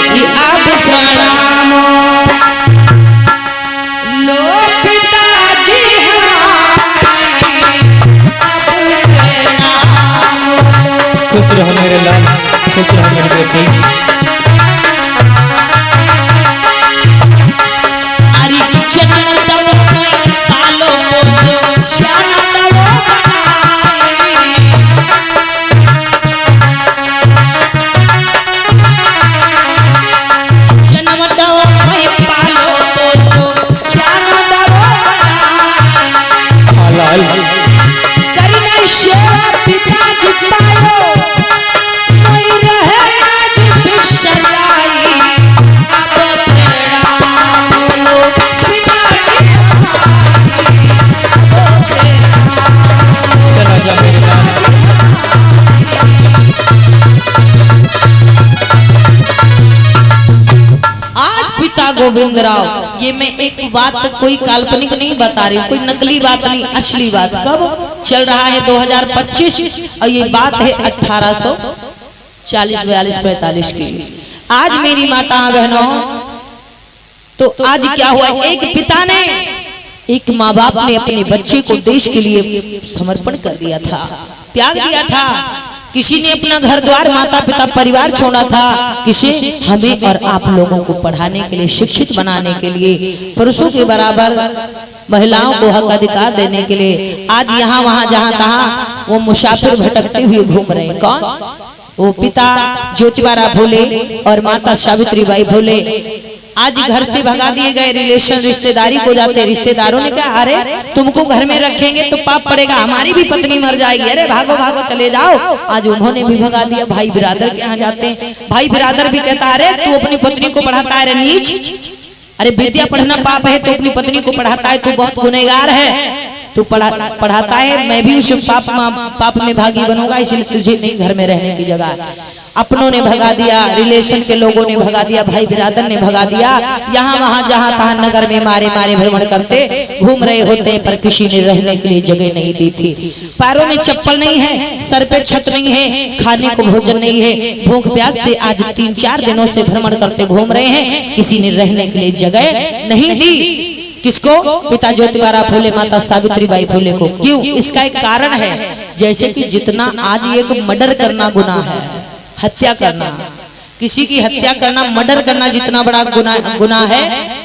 कि आप प्रणाम लो पिताजी, खुश रहो मेरे लाल, खुश रहो मेरी बेटी। अरे चरण तब पालो को श्याम तब जन्म तब पालो को श्याम तब लाल करना सेवा पिताजी पालो, कोई रहे आज विश्व गोविंद राव। ये मैं एक बात कोई काल्पनिक नहीं बता रही, कोई नकली बात नहीं, असली बात। कब चल रहा है 2025 और ये बात है 1840 42 45 की। आज मेरी माता बहनों, तो आज क्या हुआ, एक पिता ने, एक माँ बाप ने अपने बच्चे को देश के लिए समर्पण कर दिया था, त्याग दिया था। किसी ने अपना घर द्वार, माता पिता, परिवार छोड़ा था, किसी हमें और आप लोगों को पढ़ाने के लिए, शिक्षित बनाने के लिए, पुरुषों के बराबर महिलाओं को हक अधिकार देने के लिए। आज यहाँ वहाँ जहाँ तहाँ वो मुसाफिर भटकते हुए घूम रहे हैं। कौन? वो पिता ज्योतिबाराव फूले और माता सावित्री बाई फूले आज घर से भगा दिए गए। रिलेशन, रिश्तेदारी को जाते, रिश्तेदारों ने कहा अरे तुमको घर में रखेंगे तो पाप पड़ेगा, हमारी भी पत्नी मर जाएगी, अरे भागो भागो चले जाओ। आज उन्होंने भी भगा दिया। भाई बिरादर के यहाँ जाते हैं, भाई बिरादर भी कहता है अरे तू अपनी पत्नी को पढ़ाता है, अरे नीच, अरे विद्या पढ़ना पाप है, तो अपनी पत्नी को पढ़ाता है, तू बहुत गुनहगार है, तू पढ़ाता है, मैं भी उस पाप में भागी बनूंगा, इसलिए तुझे नहीं घर में रहने की जगह। अपनों ने भगा दिया, रिलेशन के लोगों ने भगा दिया, भाई बिरादर ने भगा दिया। यहाँ वहाँ जहाँ तहाँ नगर में मारे मारे भ्रमण करते घूम रहे होते, पर किसी ने रहने के लिए जगह नहीं दी थी। पैरों में चप्पल नहीं है, सर पे छत नहीं है, खाने को भोजन नहीं है, भूख प्यास से आज 3-4 दिनों से भ्रमण करते घूम रहे हैं, किसी ने रहने के लिए जगह नहीं दी। किसको? पिता ज्योतिबाराव फूले, माता सावित्री बाई फूले को। क्यों? इसका एक कारण है, जैसे कि जितना आज एक मर्डर करना गुनाह है, हत्या करना, किसी की हत्या करना, मर्डर करना जितना बड़ा गुनाह है,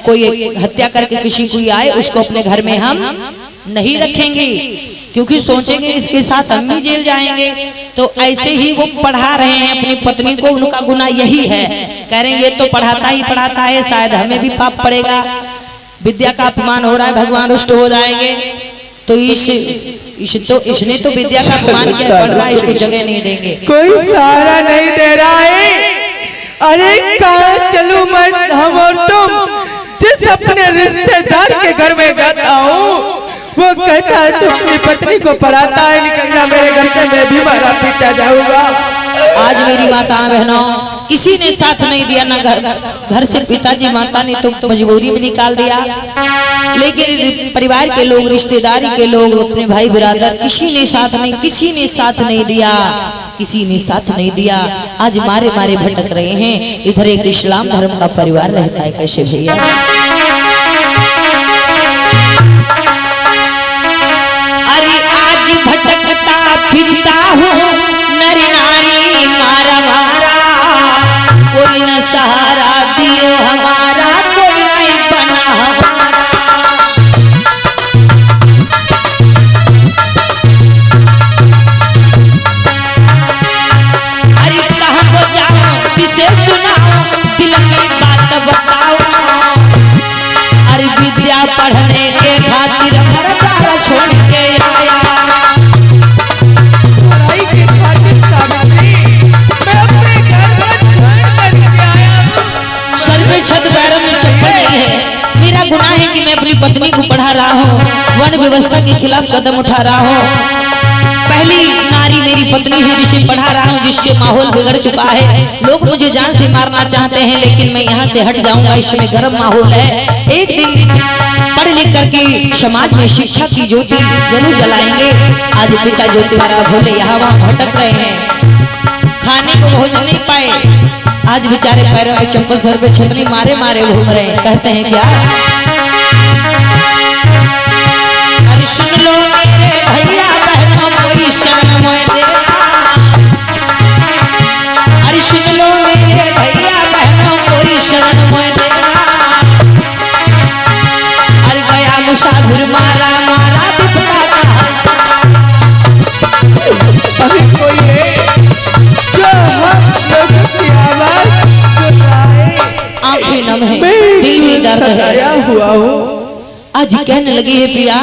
कोई हत्या करके किसी को आए उसको अपने घर में हम नहीं रखेंगे, क्योंकि सोचेंगे इसके साथ हम भी जेल जाएंगे। तो ऐसे ही वो पढ़ा रहे हैं अपनी पत्नी को, उनका गुनाह यही है। कह रहे हैं ये तो पढ़ाता ही पढ़ाता है, शायद हमें भी पाप पड़ेगा, विद्या का अपमान हो रहा है, भगवान रुष्ट हो जाएंगे। तो इसने तो विद्या का अपमान किया, पढ़ रहा है, इसको जगह नहीं देंगे। कोई सहारा नहीं दे रहा है। अरे कहाँ चलूं मैं, हम और तुम? जिस अपने रिश्तेदार के घर में जाता हूँ वो कहता है तू अपनी पत्नी को पढ़ाता है, निकल जा मेरे घर से, मैं भी मारा पीटा जाऊंगा। आज मेरी माता बहनों, किसी ने साथ नहीं दिया, ना घर से पिताजी माता ने तो मजबूरी में निकाल दिया, लेकिन परिवार के लोग, रिश्तेदारी के लोग, अपने भाई बिरादर, किसी ने साथ नहीं, किसी ने साथ नहीं दिया, किसी ने साथ नहीं दिया। आज मारे मारे भटक रहे हैं। इधर एक इस्लाम धर्म का परिवार रहता है, कैसे भैया? अरे आज भटकता फिरता हूँ, नर नारी मारा मारा, कोई न सहारा दियो हमारा, कोई नहीं बना हमारा। अरे कहाँ को जाऊं, किसे सुनाऊं, दिल की बात बताओ। अरे विद्या पढ़ने के खातिर घर द्वार छोड़ के आया, पढ़ाई के खातिर सावित्री मैं अपने घर को छोड़ कर आया हूँ। सर पे छत, पैरों में चप्पल नहीं है। मेरा गुनाह है कि मैं अपनी पत्नी को पढ़ा रहा हूँ, वन व्यवस्था के खिलाफ कदम उठा रहा हूँ। पहली नारी मेरी पत्नी है जिसे पढ़ा रहा हूँ, जिससे माहौल बिगड़ चुका है। लोग मुझे जान से मारना चाहते हैं, लेकिन मैं यहाँ से हट जाऊंगा, इसमें गर्म माहौल है। एक दिन पढ़ लिख करके समाज में शिक्षा की ज्योति जरूर जलाएंगे। आज पिता ज्योतिबाराव फूले यहाँ वहाँ भटक रहे हैं, खाने को भोजन नहीं पाए। आज बेचारे पैरों में चप्पल, सर पे छतरी, मारे मारे घूम रहे हैं। कहते हैं क्या? अरे सुन लो मेरे भैया बहनों, कोई शर्म देना। अरे सुन लो मेरे भैया बहनों, कोई शर्म देना। अरे गया मुसाफिर मारा मारा, बिपता का अभी कोई है जो हम लोगों की आवाज सुन रहा है? आंखें नम है, दिल में दर्द सताया है। हुआ हूँ। आज कहने लगी है प्रिया,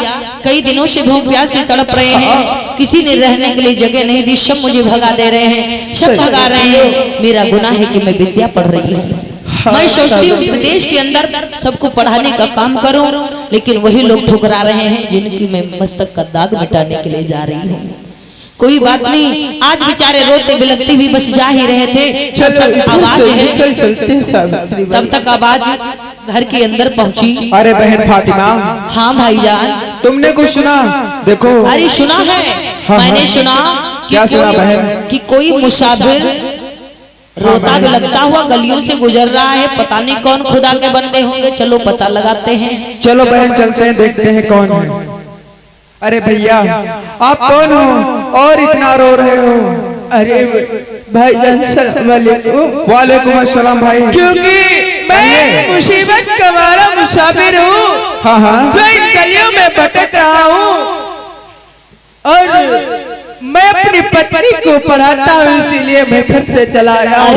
कई दिनों से भूख प्यास से तड़प रहे हैं, किसी ने रहने के लिए जगह नहीं दी, सब मुझे भगा दे रहे हैं, सब भगा रहे हैं। मेरा गुनाह है कि मैं विद्या पढ़ रही हूँ। मैं सोचती हूँ विदेश के अंदर सबको पढ़ाने का काम करूं, लेकिन वही लोग ठुकरा रहे हैं जिनकी मैं मस्तक का दाग मिटाने के लिए जा रही हूँ। कोई बात नहीं, आज बेचारे रोते बिलखते हुए बस जा ही रहे थे, जब तक आवाज है, चलते हैं सावित्री तब तक आवाज घर के अंदर पहुंची। अरे बहन फातिमा, हाँ भाईजान। तुमने कुछ सुना? देखो। अरे सुना है। हाँ, मैंने हाँ। सुना कि क्या सुना बहन? कि कोई मुसाफिर रोता बिलखता हुआ गलियों से गुजर रहा है। पता नहीं कौन खुदा के बंदे होंगे। चलो पता लगाते हैं। चलो बहन चलते हैं, देखते हैं कौन है। अरे भैया, आप कौन हो और इतना रो रहे हो? अरे भाईजान सलाम वालेकुम। वालेकुम अस्सलाम भाई। क्योंकि मैं मुसीबत का मारा मुसाफिर हूँ। हाँ हाँ। जो इन गलियों में भटक रहा हूँ और मैं अपनी पत्नी को पढ़ाता हूँ, इसीलिए मैं घर से चला आया हूँ।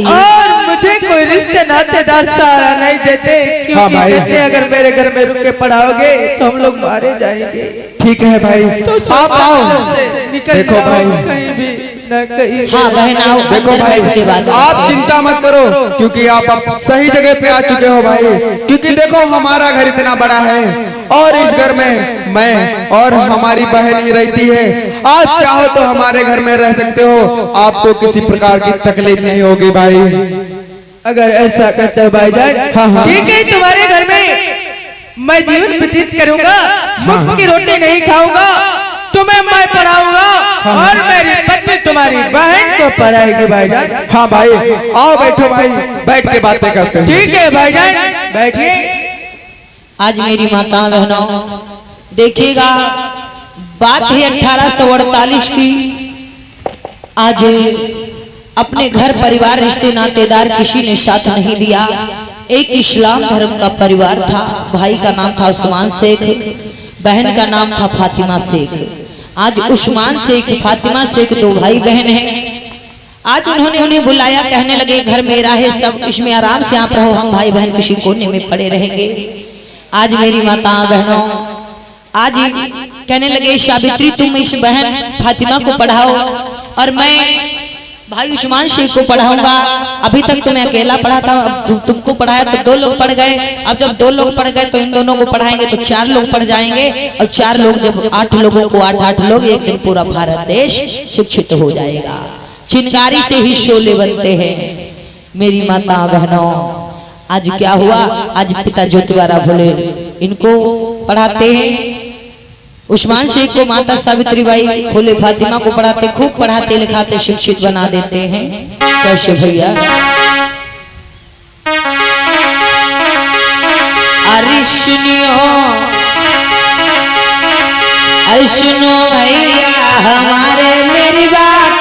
और मुझे कोई रिश्ते नातेदार सहारा नहीं देते, क्योंकि हाँ कहते हैं अगर मेरे घर में रुक के पढ़ाओगे तो हम लोग मारे जाएंगे। ठीक है भाई, तो आप आओ। निकल देखो जाओ, भाई। कहीं भी न कहीं। हाँ बहन आओ। देखो अंदर भाई, बैठ के बात आप करते हैं। चिंता मत करो, क्योंकि आप अब सही जगह पे आ चुके हो भाई। क्योंकि देखो हमारा घर इतना बड़ा है और इस घर में मैं और हमारी बहन ही रहती है। आप चाहो तो हमारे घर में रह सकते हो, आपको किसी प्रकार की तकलीफ नहीं होगी भाई। अगर ऐसा करते हो भाईजान, हाँ। ठीक है, तुम्हारे घर में मैं जीवन व्यतीत करूंगा। मुफ्त की रोटी नहीं खाऊंगा, तुम्हें मैं पढ़ाऊंगा और मेरी पत्नी तुम्हारी बहन को पढ़ाएगी भाईजान। हाँ भाई, आओ बैठो भाई, बैठ के बातें करते हैं। ठीक है भाईजान, बैठिए। आज मेरी माता बहनों देखिएगा, बात है 1848 की। आज अपने घर परिवार रिश्ते नातेदार किसी ने साथ नहीं दिया। एक इस्लाम धर्म का परिवार था। भाई का नाम था उस्मान शेख, बहन का नाम था फातिमा शेख। आज उस्मान शेख फातिमा शेख दो भाई बहन हैं। आज उन्होंने उन्हें बुलाया, कहने लगे घर मेरा है, सब इसमें आराम से आप रहो, हम भाई बहन किसी कोने में पड़े रहेंगे। आज मेरी माता बहनों आज कहने लगे सावित्री तुम इस बहन फातिमा को पढ़ाओ और मैं भाई उस्मान शेख को पढ़ाऊंगा। अभी तक तो मैं अकेला पढ़ा था, अब तुमको पढ़ाया तो 2 लोग पढ़ गए। अब जब 2 लोग पढ़ गए तो इन दोनों को पढ़ाएंगे तो 4 लोग पढ़ जाएंगे, और 4 लोग जब 8 लोगों को 8 लोग, एक दिन पूरा भारत देश शिक्षित हो जाएगा। चिनगारी से ही शोले बनते हैं। मेरी माता बहनों आज क्या हुआ, आज पिता ज्योतिबारा भोले इनको पढ़ाते हैं। उस्मान शेख को माता सावित्री बाई फूले फातिमा को पढ़ाते, खूब पढ़ाते लिखाते शिक्षित बना देते हैं। कैसे भैया? अरे सुनो भैया हमारे मेरी बात,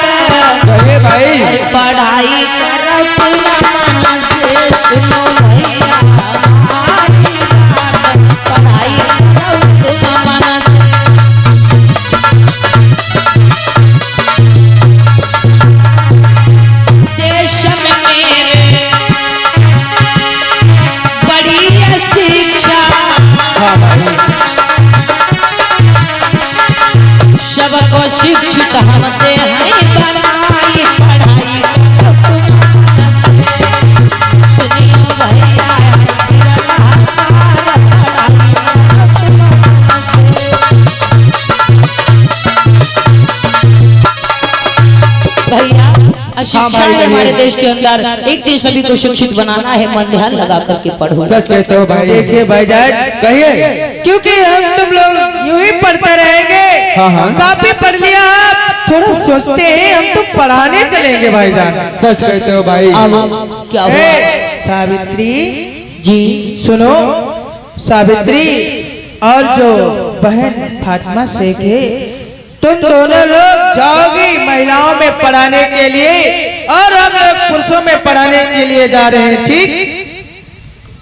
कहिए भाई। पढ़ाई करो तुम मन से, सुनो भैया हमारी बात, पढ़ाई करो तुम मन से। देश में मेरे बड़ी शिक्षा, सबको शिक्षित हम दे हैं बनाई, पढ़ाई सुनियो भैया भैया शिक्षा है हमारे देश के अंदर। एक दिन सभी को शिक्षित बनाना है, मन ध्यान लगा करके पढ़ो। सच कहते हो भाई। देखिए भाईजान, कहिए। क्योंकि हम तुम लोग यूं ही पढ़ते रहेंगे। हाँ। काफी पढ़ लिया, आप थोड़ा सोचते हैं हम तो पढ़ाने चलेंगे भाईजान। सच कहते हो भाई। अब क्या हुआ? सावित्री जी सुनो, सावित्री और जो बहन फातिमा शेख है, तुम दोनों लोग जाओगी महिलाओं में पढ़ाने के लिए और हम लोग पुरुषों में पढ़ाने के लिए जा रहे हैं। ठीक,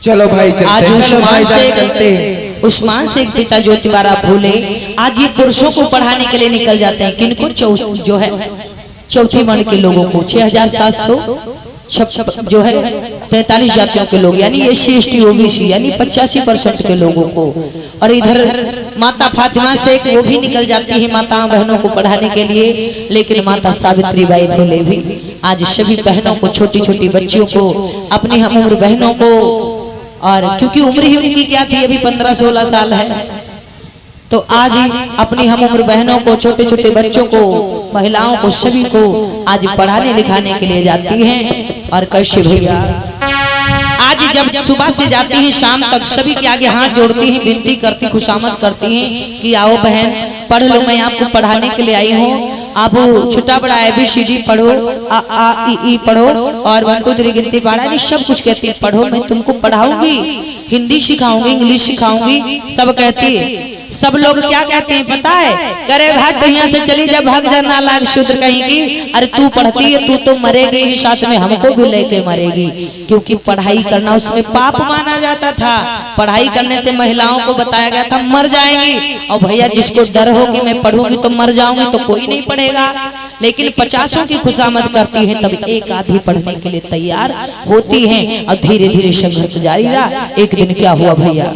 चलो भाई आज चलते हैं। उस्मान चलते शेख, उस्मान शेख पिता ज्योतिबारा फूले आज ये पुरुषों को पढ़ाने के लिए निकल जाते हैं। किनको? जो है चौथी वर्ण के लोगों को, 6700 जो है 43 जातियों के लोग, यानी SC ST OBC यानी 85% के लोगों को। और इधर माता फातिमा शेख वो भी निकल जाती है माता बहनों को पढ़ाने के लिए। लेकिन माता सावित्री बाई फूले भी आज सभी बहनों को, छोटी छोटी बच्चियों को, अपनी हम उम्र बहनों को, और क्योंकि उम्र ही उनकी क्या थी, अभी 15-16 साल है, तो आज अपनी हम उम्र बहनों को, छोटे छोटे बच्चों को, महिलाओं को, सभी को आज पढ़ाने लिखाने के लिए जाती हैं। और कैसे भैया आज जब सुबह से जाती हैं शाम तक सभी के आगे हाथ जोड़ती हैं, विनती करती, खुशामद करती हैं कि आओ बहन पढ़ लो, मैं आपको पढ़ाने के लिए आई हूँ। आप छोटा बड़ा ABCD पढ़ो, आ आ ई पढ़ो और 1 2 3 गिनती पढ़ा, सब कुछ कहती है पढ़ो, मैं तुमको पढ़ाऊंगी, हिंदी सिखाऊंगी, इंग्लिश सिखाऊंगी, सब कहती है। सब लोग क्या कहते हैं पता है, करे भाग यहाँ से चली जा, भाग जा नालायक शूद्र कहीं की, अरे तू पढ़ती है तू तो मरेगी ही, साथ में हमको भी लेके मरेगी, क्योंकि पढ़ाई करना उसमें पाप माना जाता था। पढ़ाई करने से महिलाओं को बताया गया था मर जाएंगी, और भैया जिसको डर हो कि मैं पढ़ूंगी तो मर जाऊंगी तो कोई नहीं पढ़ेगा, लेकिन 50 की खुशामद करती है तब एक आधी पढ़ने के लिए तैयार होती है, और धीरे धीरे संघर्ष जारी रहा। एक दिन क्या हुआ भैया,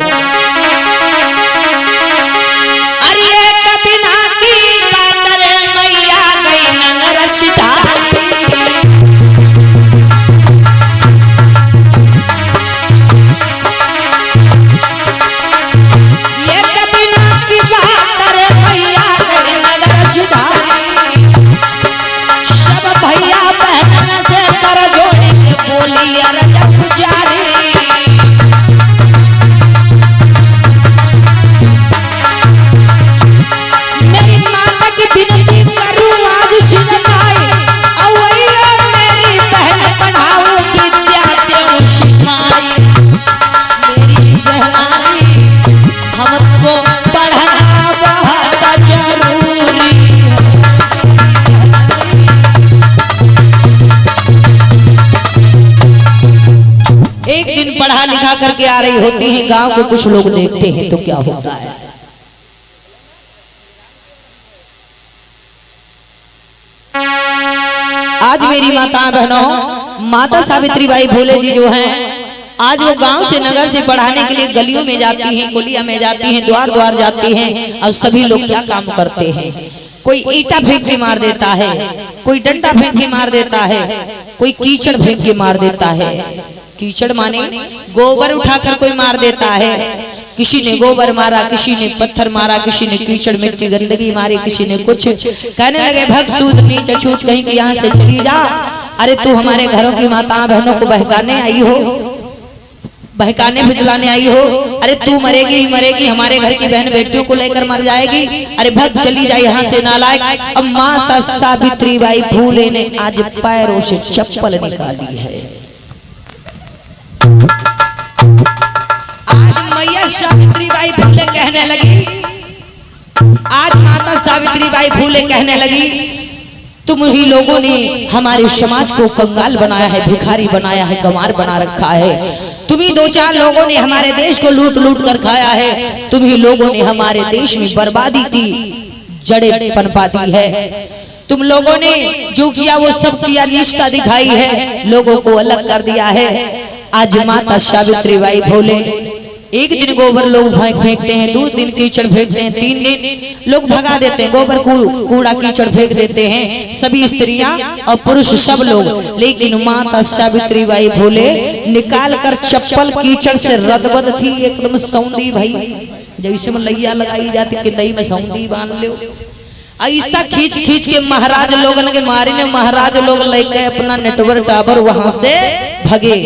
पढ़ा लिखा करके आ रही होती हैं, गांव के कुछ लोग देखते हैं तो क्या होता है, आज मेरी माता बहनों, माता सावित्री बाई फुले जी जो हैं, आज वो गांव से नगर से पढ़ाने के लिए गलियों में जाती हैं, कुलिया में जाती हैं, द्वार द्वार जाती हैं, और सभी लोग क्या काम करते हैं, कोई ईटा फेंक के मार देता है, कोई डंडा फेंक के मार देता है, कोई कीचड़ फेंक के मार देता है। कीचड़ माने गोबर उठाकर कोई मार देता है, किसी ने गोबर मारा, किसी ने पत्थर मारा, किसी ने कीचड़ मिट्टी गंदगी मारी, किसी ने कुछ, कहने लगे भग सूद नीचे छूट कहीं कि यहाँ से चली जा, अरे तू हमारे घरों की माता बहनों को बहकाने आई हो, बहकाने फुसलाने आई हो, अरे तू मरेगी ही मरेगी, हमारे घर की बहन बेटियों को लेकर मर जाएगी, अरे भग चली जाए यहाँ से नालायक। अब माता सावित्री बाई फुले ने आज पैरों से चप्पल निकाली है। आज मैया सावित्री बाई फुले कहने लगी, आज माता सावित्री बाई फुले कहने लगी, तुम ही लोगों ने हमारे समाज को कंगाल बनाया है, भिखारी बनाया है, गंवार बना रखा है, तुम ही 2-4 लोगों ने हमारे देश को लूट लूट कर खाया है, तुम ही लोगों ने हमारे देश में बर्बादी की जड़ें पनपा दी है, तुम लोगों ने जो किया वो सब किया, निष्ठा दिखाई है, लोगों को अलग कर दिया है। आज माता सावित्री बाई फुले, एक दिन गोबर लोग फेंकते हैं, 2 दिन कीचड़ फेंकते हैं, 3 दिन लोग भगा देते हैं, गोबर कूड़ा कीचड़ फेंक देते हैं, सभी स्त्रियां और पुरुष सब लोग, लेकिन माता सावित्री बाई फुले निकाल कर चप्पल कीचड़ से रदबद थी, एकदम सौंदी भाई, जैसे में लैया लगाई जाती कि दही में सौंदी बांध लो, ऐसा खींच खींच के महाराज लोगन के मारे ने महाराज लोग लेके अपना नेटवर्क टावर वहां से भगे।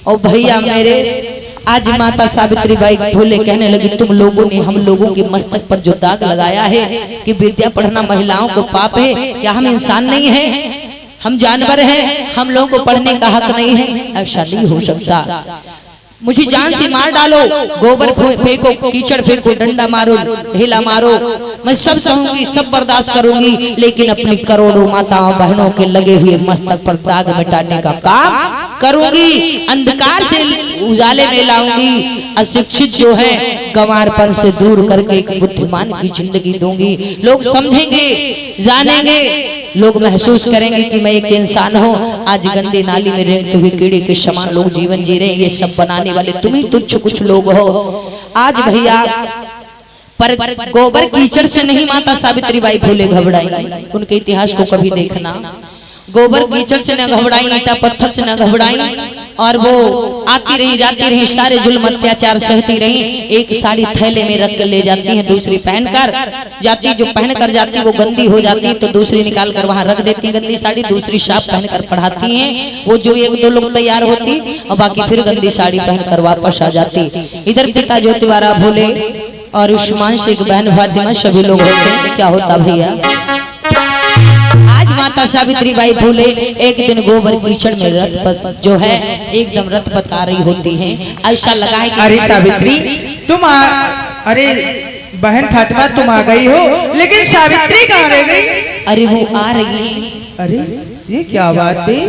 और भैया मेरे, आज माता सावित्री बाई फुले कहने लगी, तुम लोगों ने हम लोगों के मस्तक पर जो दाग लगाया है कि विद्या पढ़ना महिलाओं को पाप है, क्या हम इंसान नहीं है, हम जानवर हैं, हम लोगों को पढ़ने का हक नहीं है? ऐसा नहीं हो सकता, मुझे जान से मार डालो, गोबर फेंको, कीचड़ फेंको, डंडा मारो, ढेला मारो, मैं सब सहूंगी, सब बर्दाश्त करूंगी, लेकिन अपनी करोड़ों माताओं बहनों के लगे हुए मस्तक पर दाग मिटाने का काम करूंगी, अंधकार से उजाले में लाऊंगी, अशिक्षित जो है गंवारपन से दूर करके एक बुद्धिमान की जिंदगी दूंगी, लोग समझेंगे, जानेंगे, लोग महसूस करेंगे कि मैं एक इंसान हूँ। आज गंदे नाली में रेंगते हुए कीड़े के समान लोग जीवन जी रहे हैं, ये सब बनाने वाले तुम ही तुच्छ कुछ लोग हो। आज भैया पर गोबर कीचड़ से नहीं माता सावित्री बाई फुले घबराई, उनके इतिहास को कभी देखना, गोबर कीचड़ से न घबराई, ईटा पत्थर से न घबराई, और वो आती रही जाती रही, सारे जुल्म अत्याचार सहती रही। एक साड़ी थैले में रख कर ले जाती है, दूसरी पहनकर जाती, जो पहनकर जाती वो गंदी हो जाती तो दूसरी निकाल कर वहां रख देती गंदी साड़ी, दूसरी साफ पहनकर पढ़ाती हैं। वो जो एक दो लोग तैयार होती और बाकी फिर गंदी साड़ी पहनकर वापस आ जाती। इधर पिता ज्योतिबारा भोले और उस्मान से एक बहन फातिमा, सभी लोग होते। क्या होता भैया, आज माता सावित्री बाई फूले एक दिन गोबर कीचड़ में रथ जो है एकदम रथ बता रही होती हैं। ऐसा लगा है कि अरे सावित्री तुम अरे बहन फातिमा तुम आ गई हो, लेकिन सावित्री कहाँ रह गई? अरे वो आ रही है। अरे ये क्या बात है,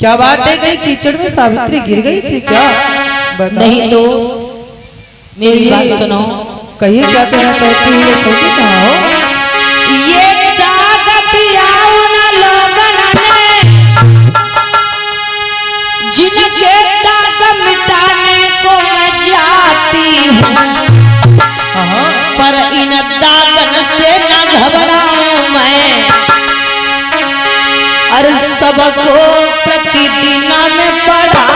क्या बात है? कहीं कीचड़ में सावित्री गिर गई थी क्या? नहीं तो मेरी बात सुनो। कहिए क्या कहना चाहती हो? ये सभी कहाँ हो? ये जिनके दाग मिटाने को मैं जाती हूँ, पर इन दागन से न घबराऊं मैं, और सबको प्रतिदिन में पढ़ा।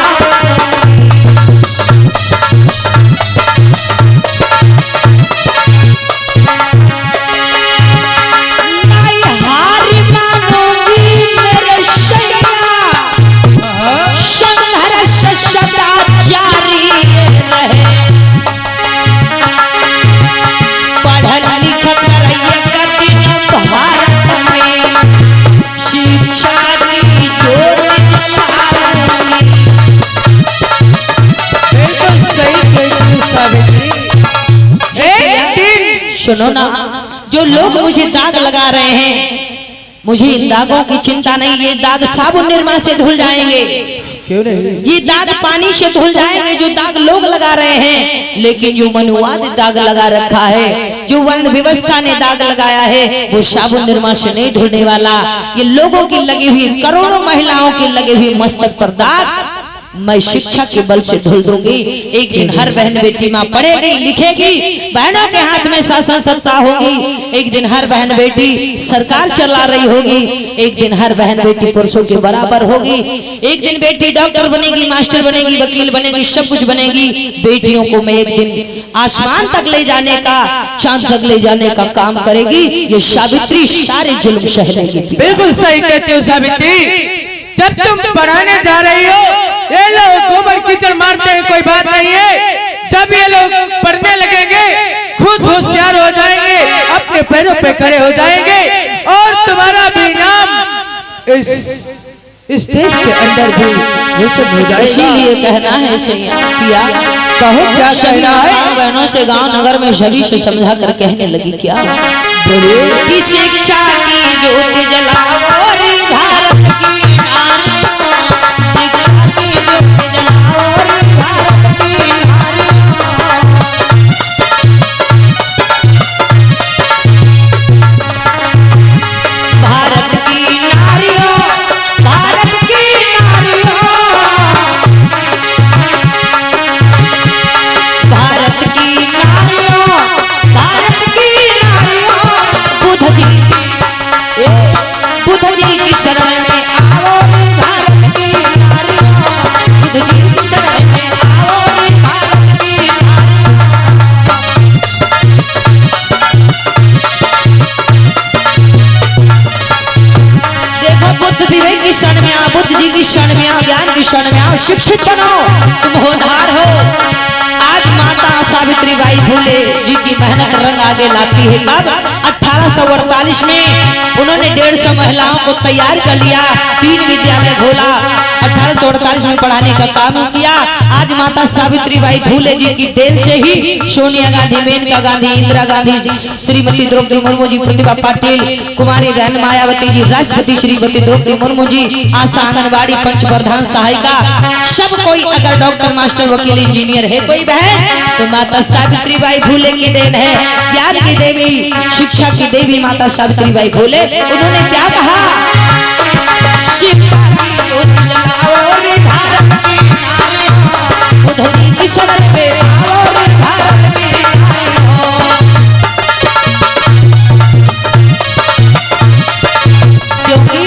सुनो ना, जो लोग मुझे दाग लगा रहे हैं, मुझे इन दागों की चिंता नहीं। ये दाग साबुन निर्मा से धुल जाएंगे, क्यों नहीं? ये दाग पानी से धुल जाएंगे जो दाग लोग लगा रहे हैं। लेकिन जो मनुवाद दाग लगा रखा है, जो वर्ण व्यवस्था ने दाग लगाया है, वो साबुन निर्मा से नहीं धुलने वाला। ये लोगों की लगी हुई, करोड़ों महिलाओं की लगी हुई मस्तक पर दाग मैं शिक्षा के बल से धुल दूंगी। एक दिन हर बहन बेटी माँ पढ़ेगी लिखेगी, बहनों के हाथ में शासन सत्ता होगी। एक दिन हर बहन बेटी सरकार चला रही होगी। एक दिन हर बहन बेटी पुरुषों के बराबर होगी। एक दिन बेटी डॉक्टर बनेगी, मास्टर बनेगी, वकील बनेगी, सब कुछ बनेगी। बेटियों को मैं एक दिन आसमान तक ले जाने का, चांद तक ले जाने का काम करेगी। ये सावित्री सारे जुल्म सहलेगी। बिल्कुल सही कहते हो सावित्री। जब तुम पढ़ाने जा रही हो, ये लोग गोबर कीचड़ मारते हैं, कोई बात नहीं है। जब ये लोग पढ़ने लगेंगे, खुद होशियार हो जाएंगे, अपने पैरों पे खड़े हो जाएंगे, और तुम्हारा भी नाम इस देश के अंदर भी रोशन हो जाएगा। इसीलिए कहना है पिया, कहो क्या कहना है? बहनों से गांव नगर में सभी से समझा कर कहने लगी क्या कि शिक्षा की ज्योति जलाओ रे भारत की नारी, शिक्षा की ज्योति जलाओ रे भारत की नारी। भारत की नारियों, भारत की नारियों, भारत की नारियों, भारत की नारियों, बुद्ध जी की शरण में आओ भारत की नारियों, बुद्ध जी की शरण में आओ भारत की नारियों। देखो बुद्ध विवेक की शरण में आओ, बुद्ध जी की शरण में आओ, ज्ञान की शरण में आओ, शिक्षित बनो, तुम होनहार हो। आज माता सावित्री बाई फूले जी की मेहनत रंग आगे लाती है। कब 1848 में उन्होंने 150 महिलाओं को तैयार कर लिया, 3 विद्यालय खोला, 1848 में पढ़ाने का काम किया। आज माता सावित्री बाई फूले जी की देन से ही सोनिया गांधी, मेनका गांधी, इंदिरा गांधी, श्रीमती द्रौपदी मुर्मू जी, प्रतिभा पाटिल, कुमारी बहन मायावती जी, राष्ट्रपति श्रीमती द्रौपदी मुर्मू जी, आशा आंगनबाड़ी, पंच प्रधान सहायिका, सब कोई अगर डॉक्टर, मास्टर, वकील, इंजीनियर है कोई बहन, तो माता सावित्री बाई फूले की देन है। ज्ञान की देवी, शिक्षा की देवी माता सावित्री बाई फूले। उन्होंने क्या कहा? शिक्षा की ज्योति जलाओ रे भारत की नारियों, बुद्ध जी की शरण में आओ रे भारत की नारियों। क्योंकि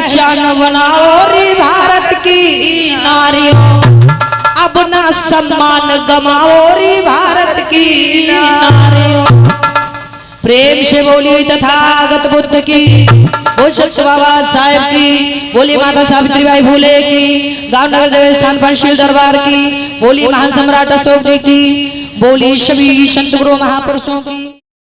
पहचान बनाओ रे भारत की नारियों, अपना सम्मान गमाओ रे भारत की नारियों। प्रेम से बोली तथागत बुद्ध की, बोल सत्य बाबा साहेब की, बोली माता सावित्रीबाई फुले की, गांव नगर देव स्थान पर शील दरबार की, बोली महान सम्राट अशोक जी की, बोली सभी संत गुरु महापुरुषों की।